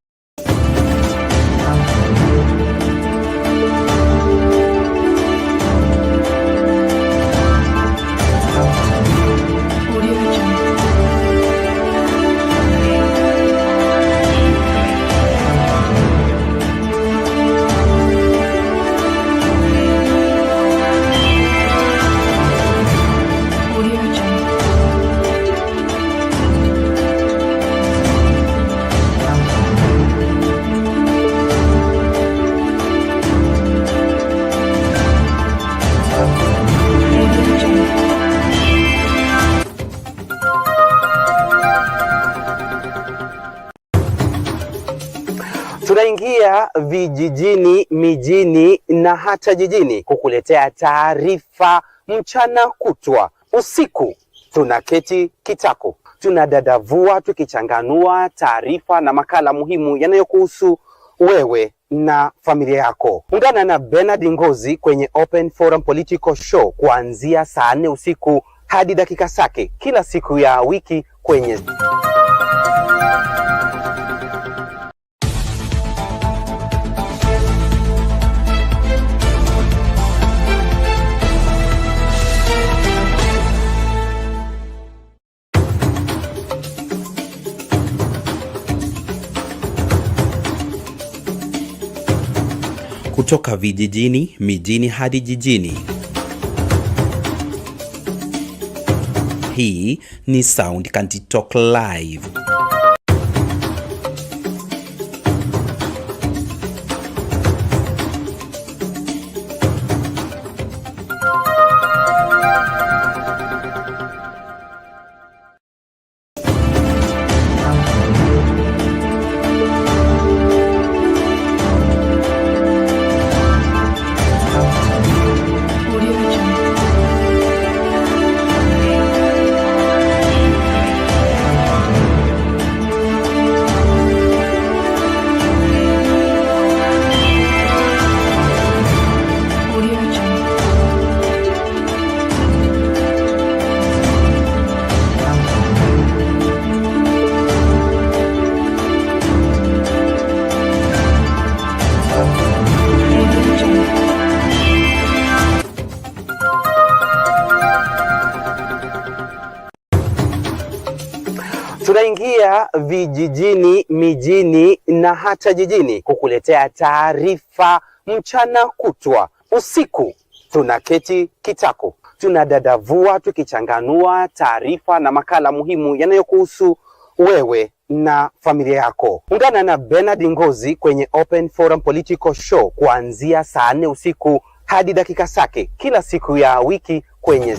Tunaingia vijijini, mijini na hata jijini kukuletea taarifa mchana kutwa. Usiku tunaketi kitako, tunadadavua tukichanganua taarifa na makala muhimu yanayokuhusu wewe na familia yako. Ungana na Bernard Ngozi kwenye Open Forum Political Show kuanzia saa 4 usiku hadi dakika zake kila siku ya wiki kwenye kutoka vijijini, mijini hadi jijini. Hii ni Candid Talk Live. Tunaingia vijijini, mijini na hata jijini kukuletea taarifa mchana kutwa. Usiku tunaketi kitako, tunadadavua tukichanganua taarifa na makala muhimu yanayokuhusu wewe na familia yako. Ungana na Bernard Ngozi kwenye Open Forum Political Show kuanzia saa 4 usiku hadi dakika zake kila siku ya wiki kwenye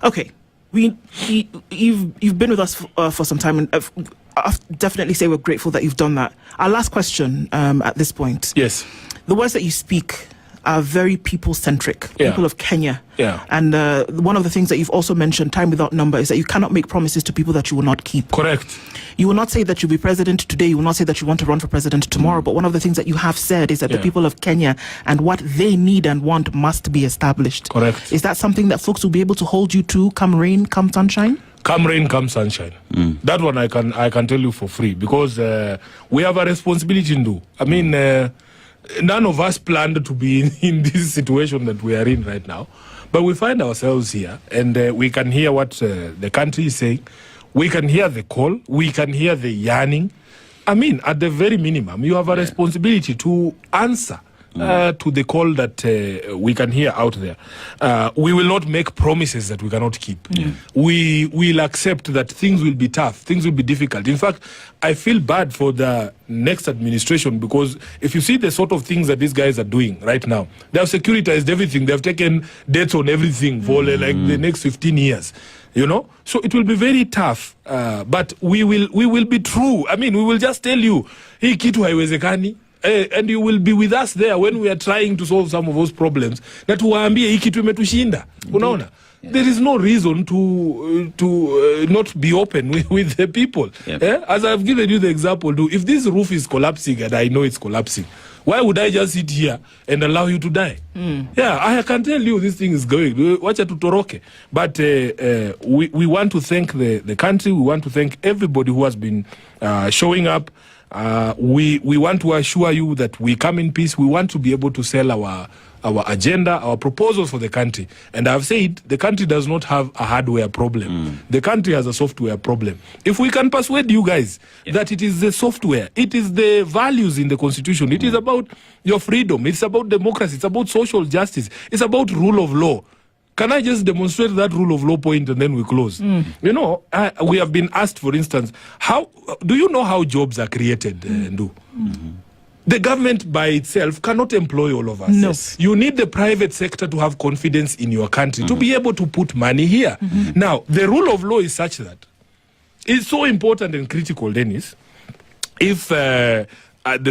Okay, you've been with us for some time, and I'll definitely say we're grateful that you've done that. Our last question at this point. Yes. The words that you speak are very people-centric, people of Kenya. Yeah. And one of the things that you've also mentioned, time without number, is that you cannot make promises to people that you will not keep. Correct. You will not say that you'll be president today. You will not say that you want to run for president tomorrow. But one of the things that you have said is that the people of Kenya and what they need and want must be established. Correct. Is that something that folks will be able to hold you to come rain, come sunshine? Come rain, come sunshine. That one I can tell you for free, because we have a responsibility to do. I mean, none of us planned to be in this situation that we are in right now, but we find ourselves here, and we can hear what the country is saying. We can hear the call. We can hear the yearning. I mean, at the very minimum, you have a responsibility to answer to the call that we can hear out there. We will not make promises that we cannot keep. We will accept that things will be tough, things will be difficult. In fact, I feel bad for the next administration, because if you see the sort of things that these guys are doing right now, they have securitized everything. They have taken debts on everything for like the next 15 years. You know, so it will be very tough, but we will be true. I mean, we will just tell you, hii kitu haiwezekani, and you will be with us there when we are trying to solve some of those problems. Na tuwaambie hii kitu imetushinda. Unaona? There is no reason to not be open with the people. As I've given you the example, if this roof is collapsing and I know it's collapsing, why would I just sit here and allow you to die? Yeah, I can tell you this thing is going. Wacha tutoroke. But we want to thank the country. We want to thank everybody who has been showing up. We want to assure you that we come in peace. We want to be able to sell our agenda, our proposals for the country. And I've said the country does not have a hardware problem. The country has a software problem. If we can persuade you guys that it is the software, it is the values in the constitution, it is about your freedom, it's about democracy, it's about social justice, it's about rule of law. Can I just demonstrate that rule of law point and then we close? You know, we have been asked, for instance, how do you know how jobs are created, Ndu? The government by itself cannot employ all of us. No. Yes. You need the private sector to have confidence in your country, to be able to put money here. Now, the rule of law is such that it's so important and critical, Dennis. If the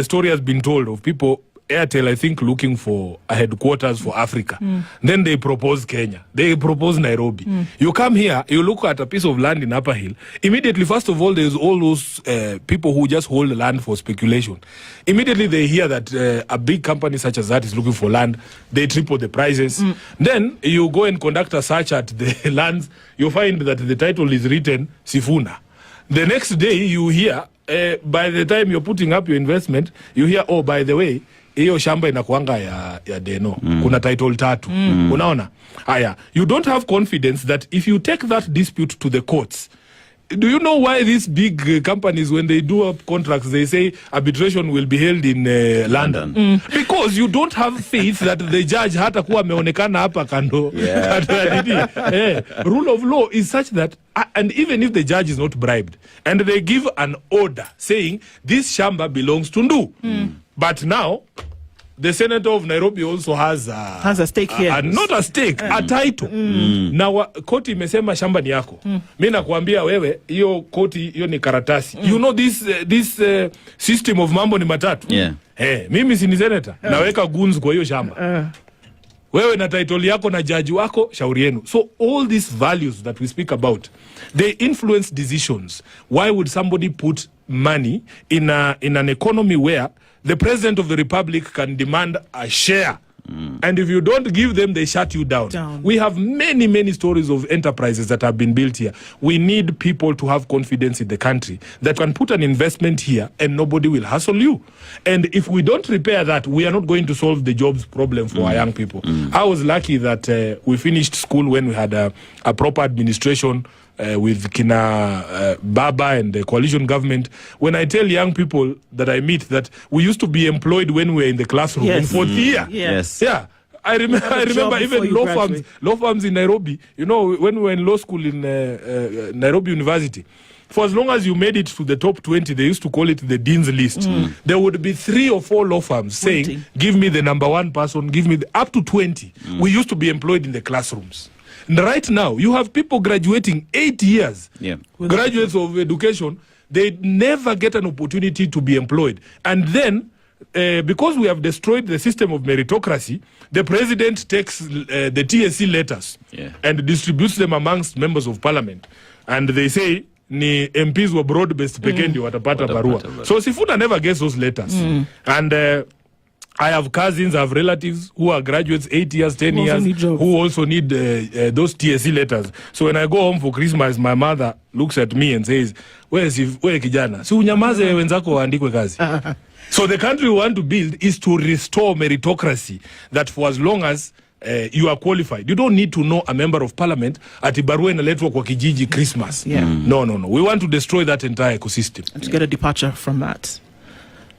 story has been told of people, Airtel, I think, looking for a headquarters for Africa. Then they propose Kenya. They propose Nairobi. You come here, you look at a piece of land in Upper Hill. Immediately, first of all, there's all those people who just hold land for speculation. Immediately, they hear that a big company such as that is looking for land. They triple the prices. Then you go and conduct a search at the lands. You find that the title is written Sifuna. The next day, you hear, by the time you're putting up your investment, you hear, oh, by the way, hiyo shamba inakuanga ya Deno. Kuna title tatu. Unaona? Aya, you don't have confidence that if you take that dispute to the courts, do you know why these big companies, when they do up contracts, they say arbitration will be held in London? Because you don't have faith that the judge hata kuwa ameonekana hapa kando. Rule of law is such that, and even if the judge is not bribed, and they give an order saying this shamba belongs to Ndu. But now, the senator of Nairobi also has a stake here. Not a stake, a title. Now, koti imesema shamba ni yako. Mimi nakwambia wewe, hiyo koti, hiyo ni karatasi. You know this system of mambo ni matatu. Mimi si ni senator. Naweka guns kwa hiyo shamba. Wewe na title yako na judge wako, shauri yenu. So all these values that we speak about, they influence decisions. Why would somebody put money in an economy where the president of the republic can demand a share? And if you don't give them, they shut you down. We have many, many stories of enterprises that have been built here. We need people to have confidence in the country that can put an investment here and nobody will hassle you. And if we don't repair that, we are not going to solve the jobs problem for our young people. I was lucky that we finished school when we had a proper administration with Kina Baba and the coalition government. When I tell young people that I meet that we used to be employed when we were in the classroom in fourth year. Yeah. I remember even law firms in Nairobi. You know, when we were in law school in Nairobi University, for as long as you made it to the top 20, they used to call it the dean's list. There would be 3 or 4 law firms saying, give me the number one person, give me up to 20. We used to be employed in the classrooms. And right now, you have people graduating 8 years. Graduates of education, they never get an opportunity to be employed. And then, because we have destroyed the system of meritocracy, the president takes the TSC letters and distributes them amongst members of parliament. And they say, ni MPs were broad-based pekendi watapata barua. So Sifuna never gets those letters. And I have cousins, I have relatives who are graduates 8 years, 10 years, who also need those TSC letters. So when I go home for Christmas, my mother looks at me and says, where kijana? Si unyamaze wenzako waandikwe kazi. So the country we want to build is to restore meritocracy, that for as long as you are qualified, you don't need to know a member of parliament ati barua inaletwa kwa kijiji Christmas. No. We want to destroy that entire ecosystem. And to get a departure from that.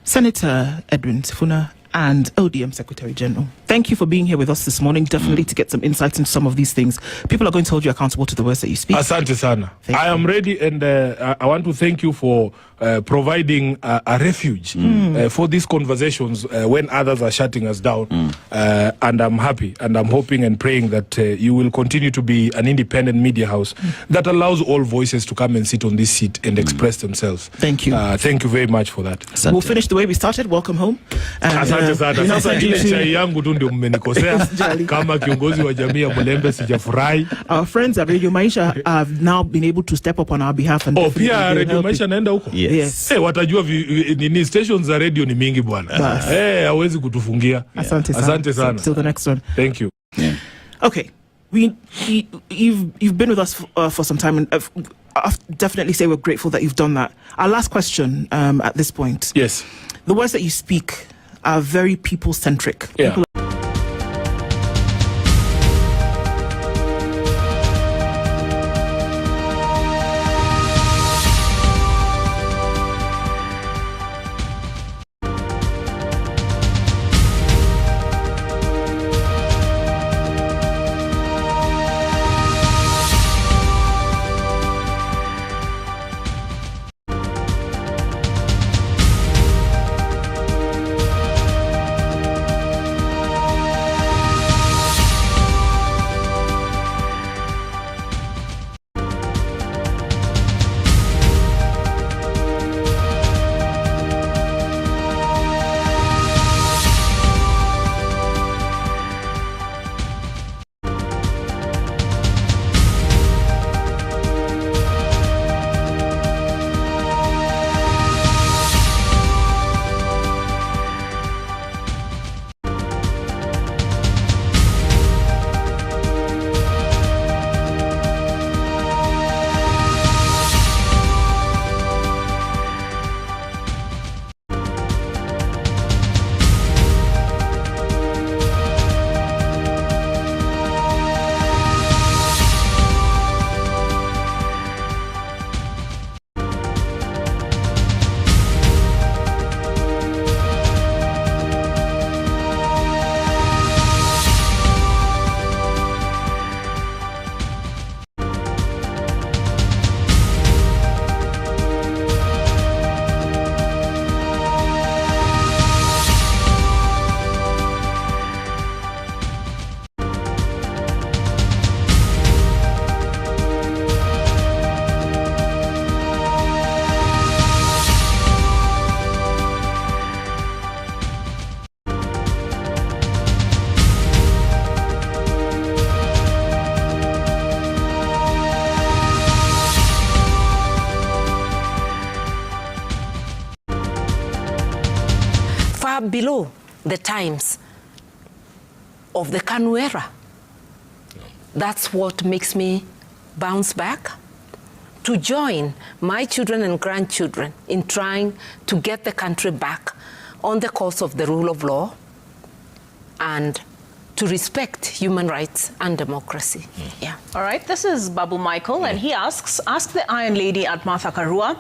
Senator Edwin Sifuna and ODM Secretary General, thank you for being here with us this morning, definitely to get some insights into some of these things. People are going to hold you accountable to the words that you speak. Asante sana. I am ready, and I want to thank you for providing a refuge for these conversations when others are shutting us down. And I'm happy, and I'm hoping and praying that you will continue to be an independent media house that allows all voices to come and sit on this seat and express themselves. Thank you. Thank you very muour for that. We'll finish the way we started. Welcome home. Asante sana. Sasa ile chai yangu tu ndio mmenikosea kama kiongozi wa jamii ya Mulembe sijafurahi. Our friends at Radio Maisha have now been able to step up on our behalf and pia Radio Maisha naenda huko. Yes. Watajua nini stations za radio ni mingi bwana. Hawezi kutufungia. Asante sana. Till the next one. Thank you. Okay. You've been with us for some time, and I'll definitely say we're grateful that you've done that. Our last question at this point. Yes. The words that you speak are very people-centric. Yeah. below the times of the KANU era. That's what makes me bounce back, to join my children and grandchildren in trying to get the country back on the course of the rule of law and to respect human rights and democracy. Yeah. All right, this is Babu Michael, and he asks, ask the Iron Lady at Martha Karua,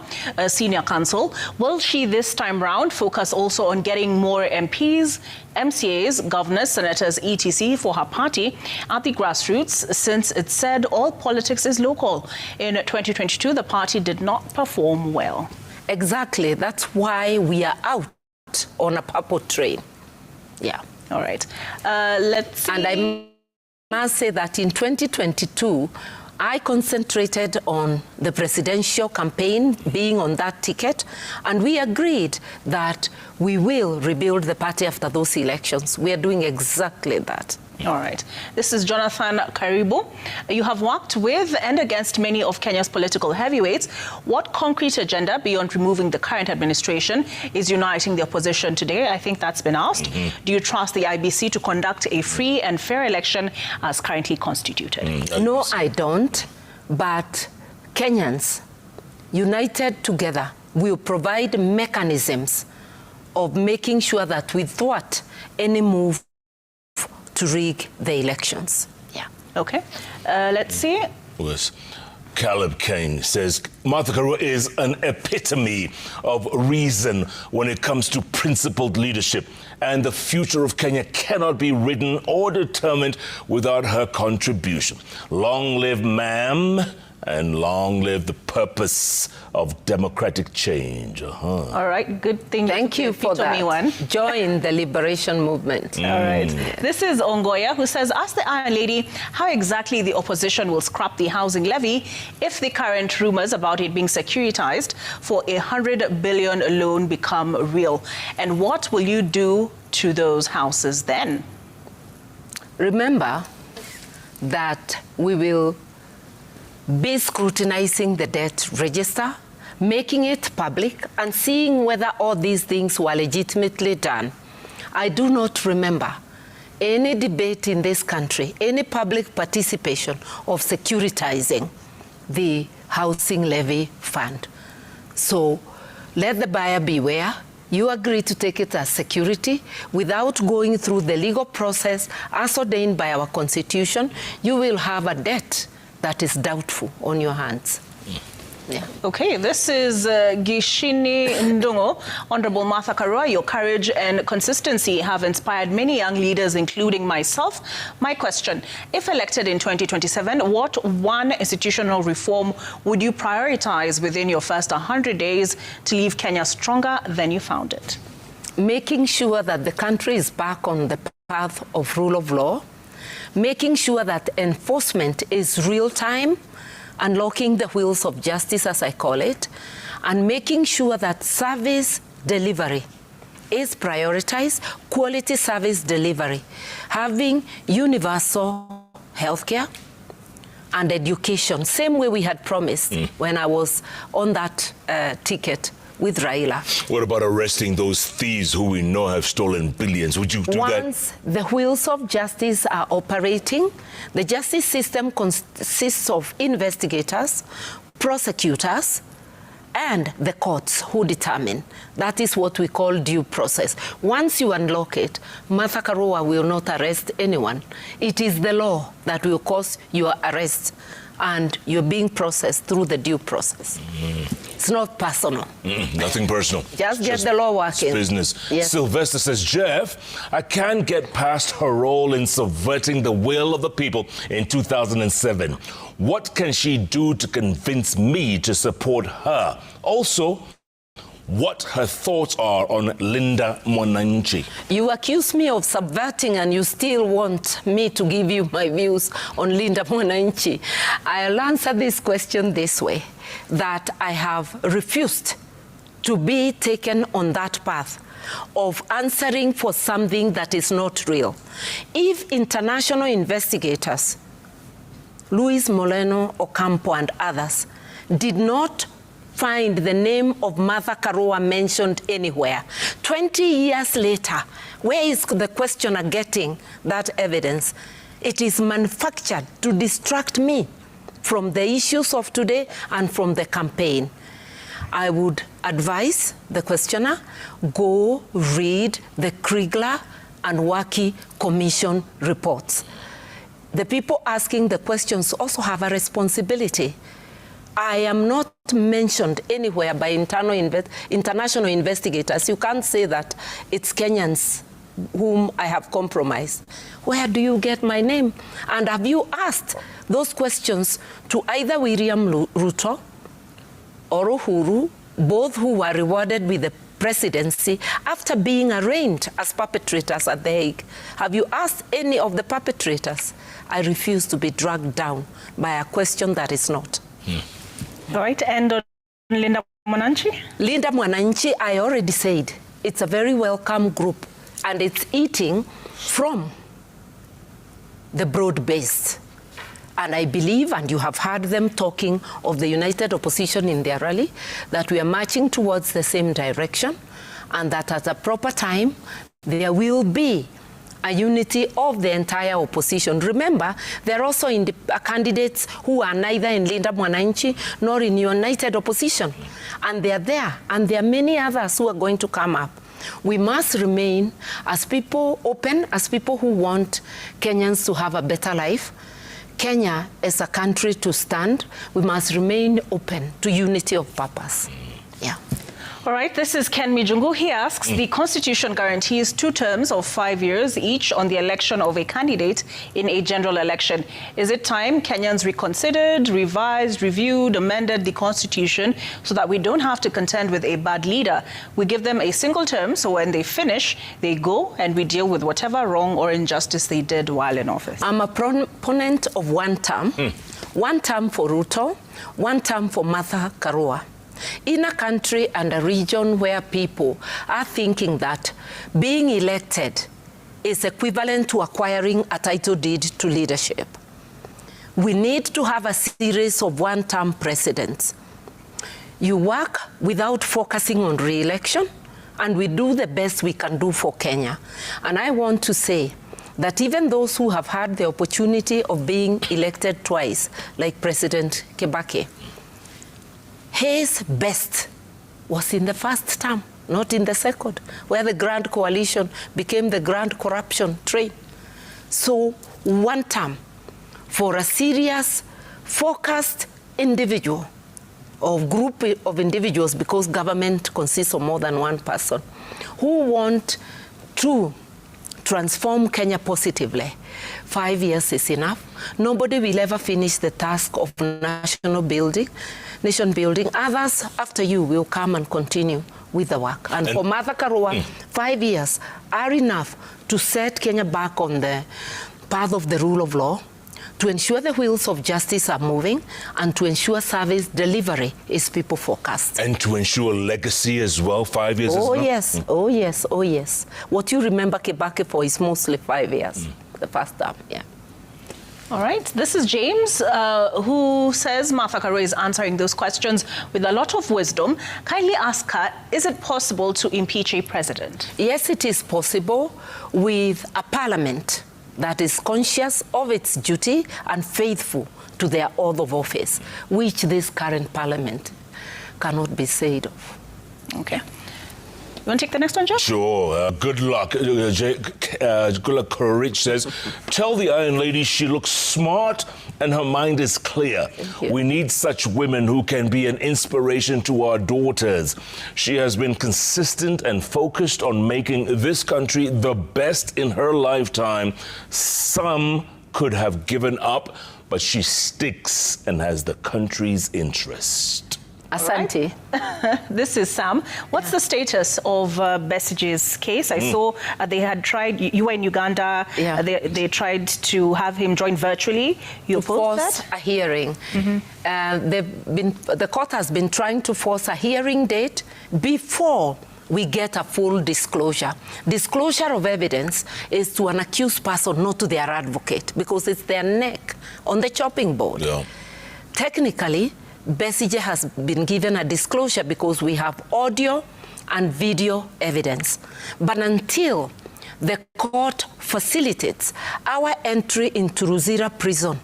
senior counsel, will she this time round focus also on getting more MPs, MCAs, governors, senators, etc. for her party at the grassroots, since it said all politics is local? In 2022, the party did not perform well. Exactly. That's why we are out on a purple train. Yeah. All right. Let's see. And I must say that in 2022, I concentrated on the presidential campaign, being on that ticket, and we agreed that we will rebuild the party after those elections. We are doing exactly that. All right. This is Jonathan Karibu. You have worked with and against many of Kenya's political heavyweights. What concrete agenda beyond removing the current administration is uniting the opposition today? I think that's been asked. Do you trust the IBC to conduct a free and fair election as currently constituted? No, I don't. But Kenyans, united together, will provide mechanisms of making sure that we thwart any move to rig the elections. Yeah. Okay. Let's see. Yes. Caleb Kane says Martha Karua is an epitome of reason when it comes to principled leadership, and the future of Kenya cannot be written or determined without her contribution. Long live ma'am, and long live the purpose of democratic change. All right, good thing. Thank you for that. Join the liberation movement. All right. This is Ongoya, who says, ask the Iron Lady how exactly the opposition will scrap the housing levy if the current rumors about it being securitized for a 100 billion loan become real. And what will you do to those houses then? Remember that we will be scrutinizing the debt register, making it public, and seeing whether all these things were legitimately done. I do not remember any debate in this country, any public participation of securitizing the housing levy fund. So let the buyer beware. You agree to take it as security without going through the legal process as ordained by our Constitution. You will have a debt that is doubtful on your hands. Yeah. Okay, this is Gishini Ndungo. Honorable Martha Karua, your courage and consistency have inspired many young leaders, including myself. My question, if elected in 2027, what one institutional reform would you prioritize within your first 100 days to leave Kenya stronger than you found it? Making sure that the country is back on the path of rule of law, making sure that enforcement is real-time, unlocking the wheels of justice, as I call it, and making sure that service delivery is prioritized, quality service delivery, having universal healthcare and education, same way we had promised when I was on that ticket with Raila. What about arresting those thieves who we know have stolen billions? Would you do that? Once the wheels of justice are operating, the justice system consists of investigators, prosecutors, and the courts who determine. That is what we call due process. Once you unlock it, Martha Karua will not arrest anyone. It is the law that will cause your arrest, and you're being processed through the due process. It's not personal. Nothing personal. Just get the law working. It's business. Yes. Sylvester says, Jeff, I can't get past her role in subverting the will of the people in 2007. What can she do to convince me to support her? Also, what her thoughts are on Linda Mwananchi. You accuse me of subverting and you still want me to give you my views on Linda Mwananchi. I'll answer this question this way, that I have refused to be taken on that path of answering for something that is not real. If international investigators, Luis Moreno Ocampo and others, did not find the name of Martha Karua mentioned anywhere. 20 years later, where is the questioner getting that evidence? It is manufactured to distract me from the issues of today and from the campaign. I would advise the questioner, go read the Kriegler and Waki Commission reports. The people asking the questions also have a responsibility. I am not mentioned anywhere by international investigators. You can't say that it's Kenyans whom I have compromised. Where do you get my name? And have you asked those questions to either William Ruto or Uhuru, both who were rewarded with the presidency after being arraigned as perpetrators at The Hague? Have you asked any of the perpetrators? I refuse to be dragged down by a question that is not. All right, and on Linda Mwananchi? Linda Mwananchi, I already said, it's a very welcome group, and it's eating from the broad-based. And I believe, and you have heard them talking of the united opposition in their rally, that we are marching towards the same direction, and that at a proper time, there will be a unity of the entire opposition. Remember, there are also candidates who are neither in Linda Mwananchi nor in united opposition. And they are there, and there are many others who are going to come up. We must remain as people open, as people who want Kenyans to have a better life. Kenya is a country to stand. We must remain open to unity of purpose. Yeah. All right, this is Ken Mijungu. He asks, the Constitution guarantees 2 terms of 5 years each on the election of a candidate in a general election. Is it time Kenyans reconsidered, revised, reviewed, amended the Constitution so that we don't have to contend with a bad leader? We give them a single term, so when they finish, they go and we deal with whatever wrong or injustice they did while in office. I'm a proponent of 1 term. 1 term for Ruto, 1 term for Martha Karua. In a country and a region where people are thinking that being elected is equivalent to acquiring a title deed to leadership, we need to have a series of 1-term presidents. You work without focusing on re-election, and we do the best we can do for Kenya. And I want to say that even those who have had the opportunity of being elected twice, like President Kibaki, his best was in the 1st term, not in the 2nd, where the grand coalition became the grand corruption train. So 1 term for a serious, focused individual or group of individuals, because government consists of more than 1 person, who want to transform Kenya positively. 5 years is enough. Nobody will ever finish the task of nation building. Others after you will come and continue with the work. And for Martha Karua, 5 years are enough to set Kenya back on the path of the rule of law, to ensure the wheels of justice are moving, and to ensure service delivery is people focused. And to ensure legacy as well, 5 years Oh is yes, enough? oh yes, oh yes. What you remember Kibaki for is mostly 5 years, the 1st term, yeah. All right, this is James, who says Martha Karua is answering those questions with a lot of wisdom. Kindly ask her, is it possible to impeach a president? Yes, it is possible with a parliament that is conscious of its duty and faithful to their oath of office, which this current parliament cannot be said of. Okay. You want to take the next one, Josh? Sure. Good luck. Good luck. Courage says, tell the Iron Lady she looks smart and her mind is clear. We need such women who can be an inspiration to our daughters. She has been consistent and focused on making this country the best in her lifetime. Some could have given up, but she sticks and has the country's interest. Asante. Right. This is Sam. What's the status of Besige's case? I saw they had tried, you were in Uganda, they tried to have him join virtually. You opposed that? A hearing. The court has been trying to force a hearing date before we get a full disclosure. Disclosure of evidence is to an accused person, not to their advocate, because it's their neck on the chopping board. Yeah. Technically, Besigye has been given a disclosure because we have audio and video evidence. But until the court facilitates our entry into Ruzira prison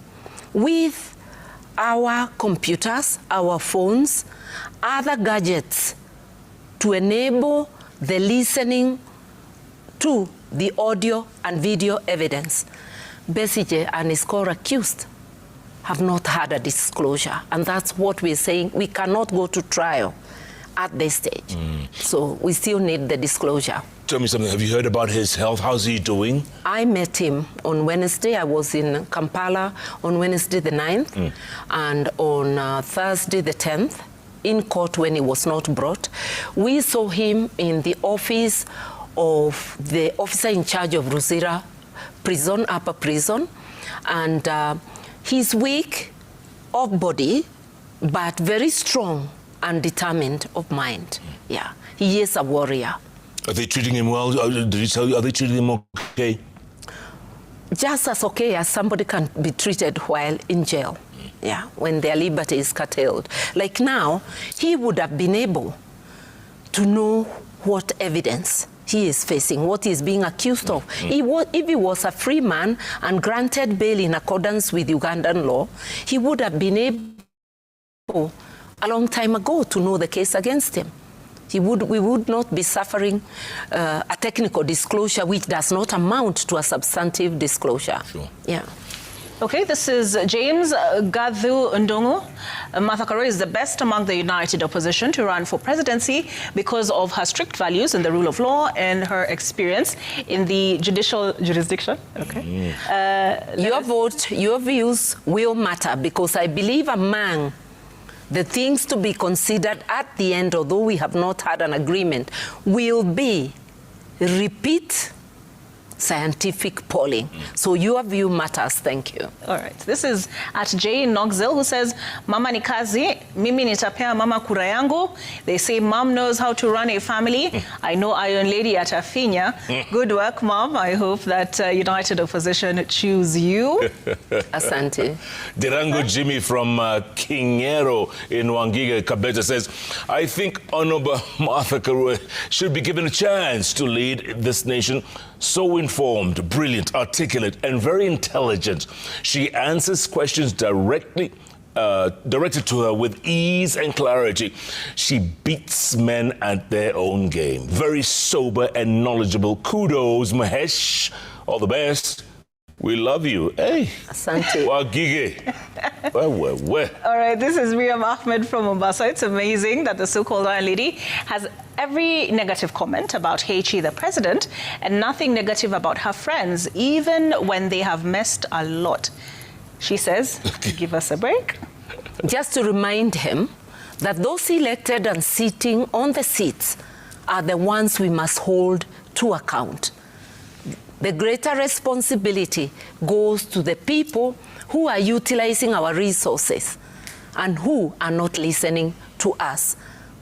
with our computers, our phones, other gadgets to enable the listening to the audio and video evidence, Besigye and his co-accused have not had a disclosure. And that's what we're saying. We cannot go to trial at this stage. So we still need the disclosure. Tell me something. Have you heard about his health? How's he doing? I met him on Wednesday. I was in Kampala on Wednesday the 9th and on Thursday the 10th in court when he was not brought. We saw him in the office of the officer in charge of Ruzira prison, upper prison, and he's weak of body, but very strong and determined of mind. Yeah, he is a warrior. Are they treating him well? Did he tell you, are they treating him okay? Just as okay as somebody can be treated while in jail. Yeah, when their liberty is curtailed. Like now, he would have been able to know what evidence he is facing, what he's being accused of. If he was a free man and granted bail in accordance with Ugandan law, he would have been able a long time ago to know the case against him. We would not be suffering a technical disclosure which does not amount to a substantive disclosure. Sure. Yeah. Okay, this is James Gadhu Ndongo. Martha Karua is the best among the united opposition to run for presidency because of her strict values in the rule of law and her experience in the judicial jurisdiction. Okay. Your vote, your views will matter because I believe among the things to be considered at the end, although we have not had an agreement, will be repeat scientific polling. So your view matters. Thank you. All right. This is at J. Knoxville, who says, Mama ni kazi, mimi nitapea mama kura yangu. They say mom knows how to run a family. I know Iron Lady at Afinya. Good work, mom. I hope that united opposition choose you. Asante. Dirango Jimmy from Kingero in Wangiga, Kabeta says, I think Honorable Martha Karua should be given a chance to lead this nation. So informed, brilliant, articulate, and very intelligent. She answers questions directed to her with ease and clarity. She beats men at their own game. Very sober and knowledgeable. Kudos, Mahesh. All the best. We love you. Hey. Asante. Wagige. Where? All right, this is Miriam Ahmed from Mombasa. It's amazing that the so-called Iron Lady has every negative comment about Hechi, the president, and nothing negative about her friends, even when they have messed a lot. She says, give us a break. Just to remind him that those elected and sitting on the seats are the ones we must hold to account. The greater responsibility goes to the people who are utilizing our resources and who are not listening to us.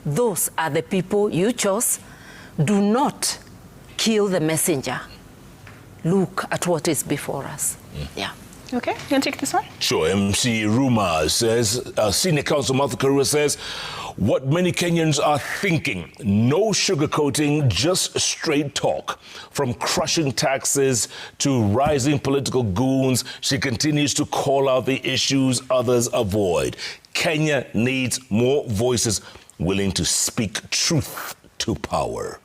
Those are the people you chose. Do not kill the messenger. Look at what is before us. Yeah. Okay, you can take this one? Sure. MC Ruma says, Senior Counsel Martha Karua says, what many Kenyans are thinking, no sugarcoating, just straight talk. From crushing taxes to rising political goons, she continues to call out the issues others avoid. Kenya needs more voices willing to speak truth to power.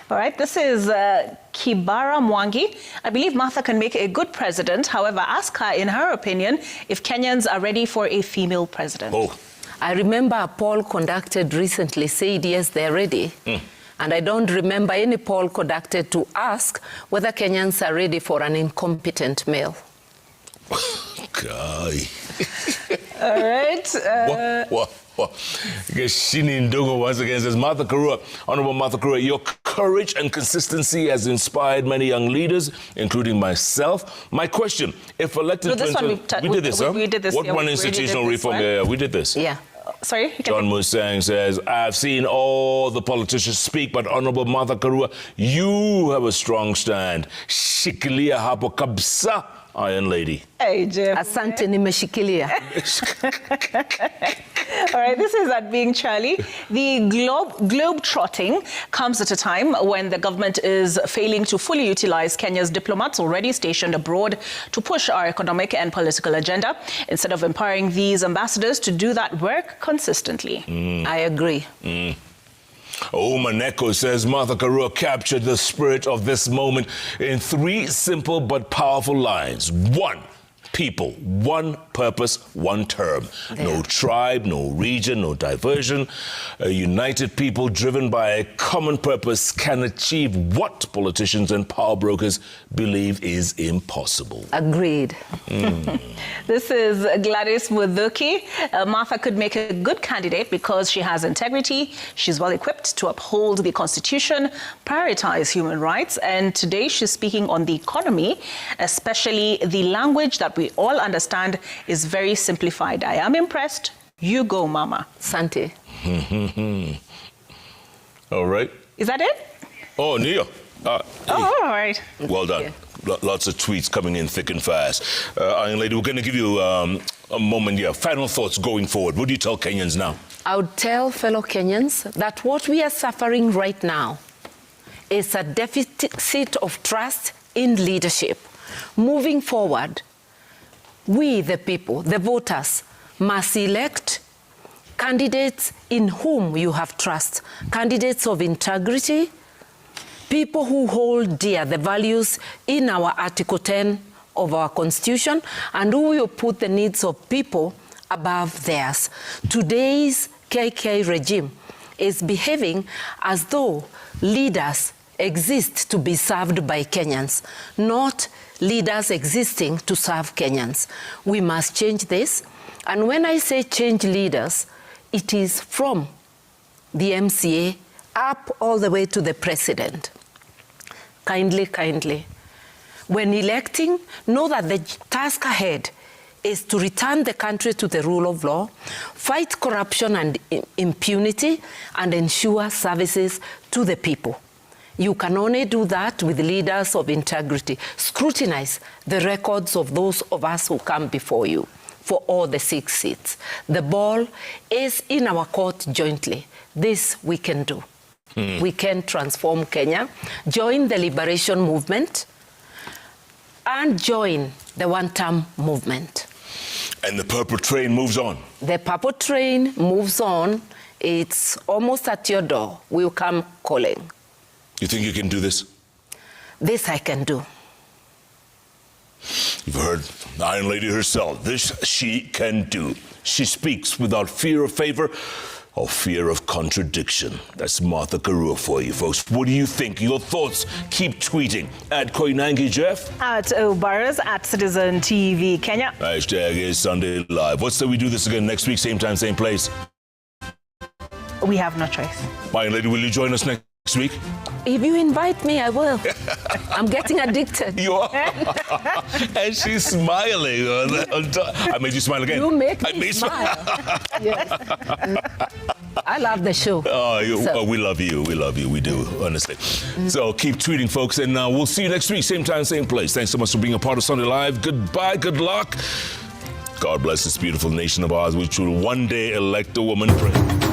All right, this is Kibara Mwangi. I believe Martha can make a good president. However, ask her, in her opinion, if Kenyans are ready for a female president. Oh. I remember a poll conducted recently said, yes, they're ready. And I don't remember any poll conducted to ask whether Kenyans are ready for an incompetent male. Guy. All right. What? Shini Ndongo once again says, Martha Karua, Honorable Martha Karua, your courage and consistency has inspired many young leaders, including myself. My question, if elected... No, this one we did this, huh? We did this. What one institutional reform? Yeah, we did this. Yeah. Sorry? John Musang says, I've seen all the politicians speak, but Honorable Martha Karua, you have a strong stand. Shikilia hapo kabisa Iron Lady. Hey, Jeff. Asante nimeshikilia. All right, this is At Being Charlie. The globe trotting comes at a time when the government is failing to fully utilize Kenya's diplomats already stationed abroad to push our economic and political agenda, instead of empowering these ambassadors to do that work consistently. I agree. Maneko says Martha Karua captured the spirit of this moment in 3 simple but powerful lines. 1, people, 1 purpose, 1 term. No tribe, no region, no diversion. A united people driven by a common purpose can achieve what politicians and power brokers believe is impossible. Agreed. This is Gladys Mudhuki. Martha could make a good candidate because she has integrity, she's well equipped to uphold the Constitution, prioritize human rights, and today she's speaking on the economy, especially the language that we all understand is very simplified. I am impressed. You go, Mama. Sante. All right. Is that it? Oh, Nia. Oh, all right. Well done. Lots of tweets coming in thick and fast. Iron Lady, we're going to give you a moment here. Final thoughts going forward. What do you tell Kenyans now? I would tell fellow Kenyans that what we are suffering right now is a deficit of trust in leadership. Moving forward, we, the people, the voters, must elect candidates in whom you have trust, candidates of integrity, people who hold dear the values in our Article 10 of our Constitution, and who will put the needs of people above theirs. Today's KK regime is behaving as though leaders exist to be served by Kenyans, not leaders existing to serve Kenyans. We must change this. And when I say change leaders, it is from the MCA up all the way to the president. Kindly, when electing, know that the task ahead is to return the country to the rule of law, fight corruption and impunity, and ensure services to the people. You can only do that with leaders of integrity. Scrutinize the records of those of us who come before you for all the 6 seats. The ball is in our court jointly. This we can do. We can transform Kenya, join the liberation movement, and join the one-term movement. And the purple train moves on. The purple train moves on. It's almost at your door. We'll come calling. You think you can do this? This I can do. You've heard the Iron Lady herself. This she can do. She speaks without fear of favor or fear of contradiction. That's Martha Karua for you, folks. What do you think? Your thoughts? Keep tweeting at Koinange Jeff, at O'Barras, at Citizen TV Kenya. Hashtag is Sunday Live. What say we do this again next week, same time, same place? We have no choice. Iron Lady, will you join us next week? If you invite me, I will. I'm getting addicted. You are. And she's smiling. I made you smile again. You make me smile. Yes. I love the show. We love you. We love you. We do, honestly. So keep tweeting, folks, and we'll see you next week, same time, same place. Thanks so much for being a part of Sunday Live. Goodbye. Good luck. God bless this beautiful nation of ours, which will one day elect a woman president.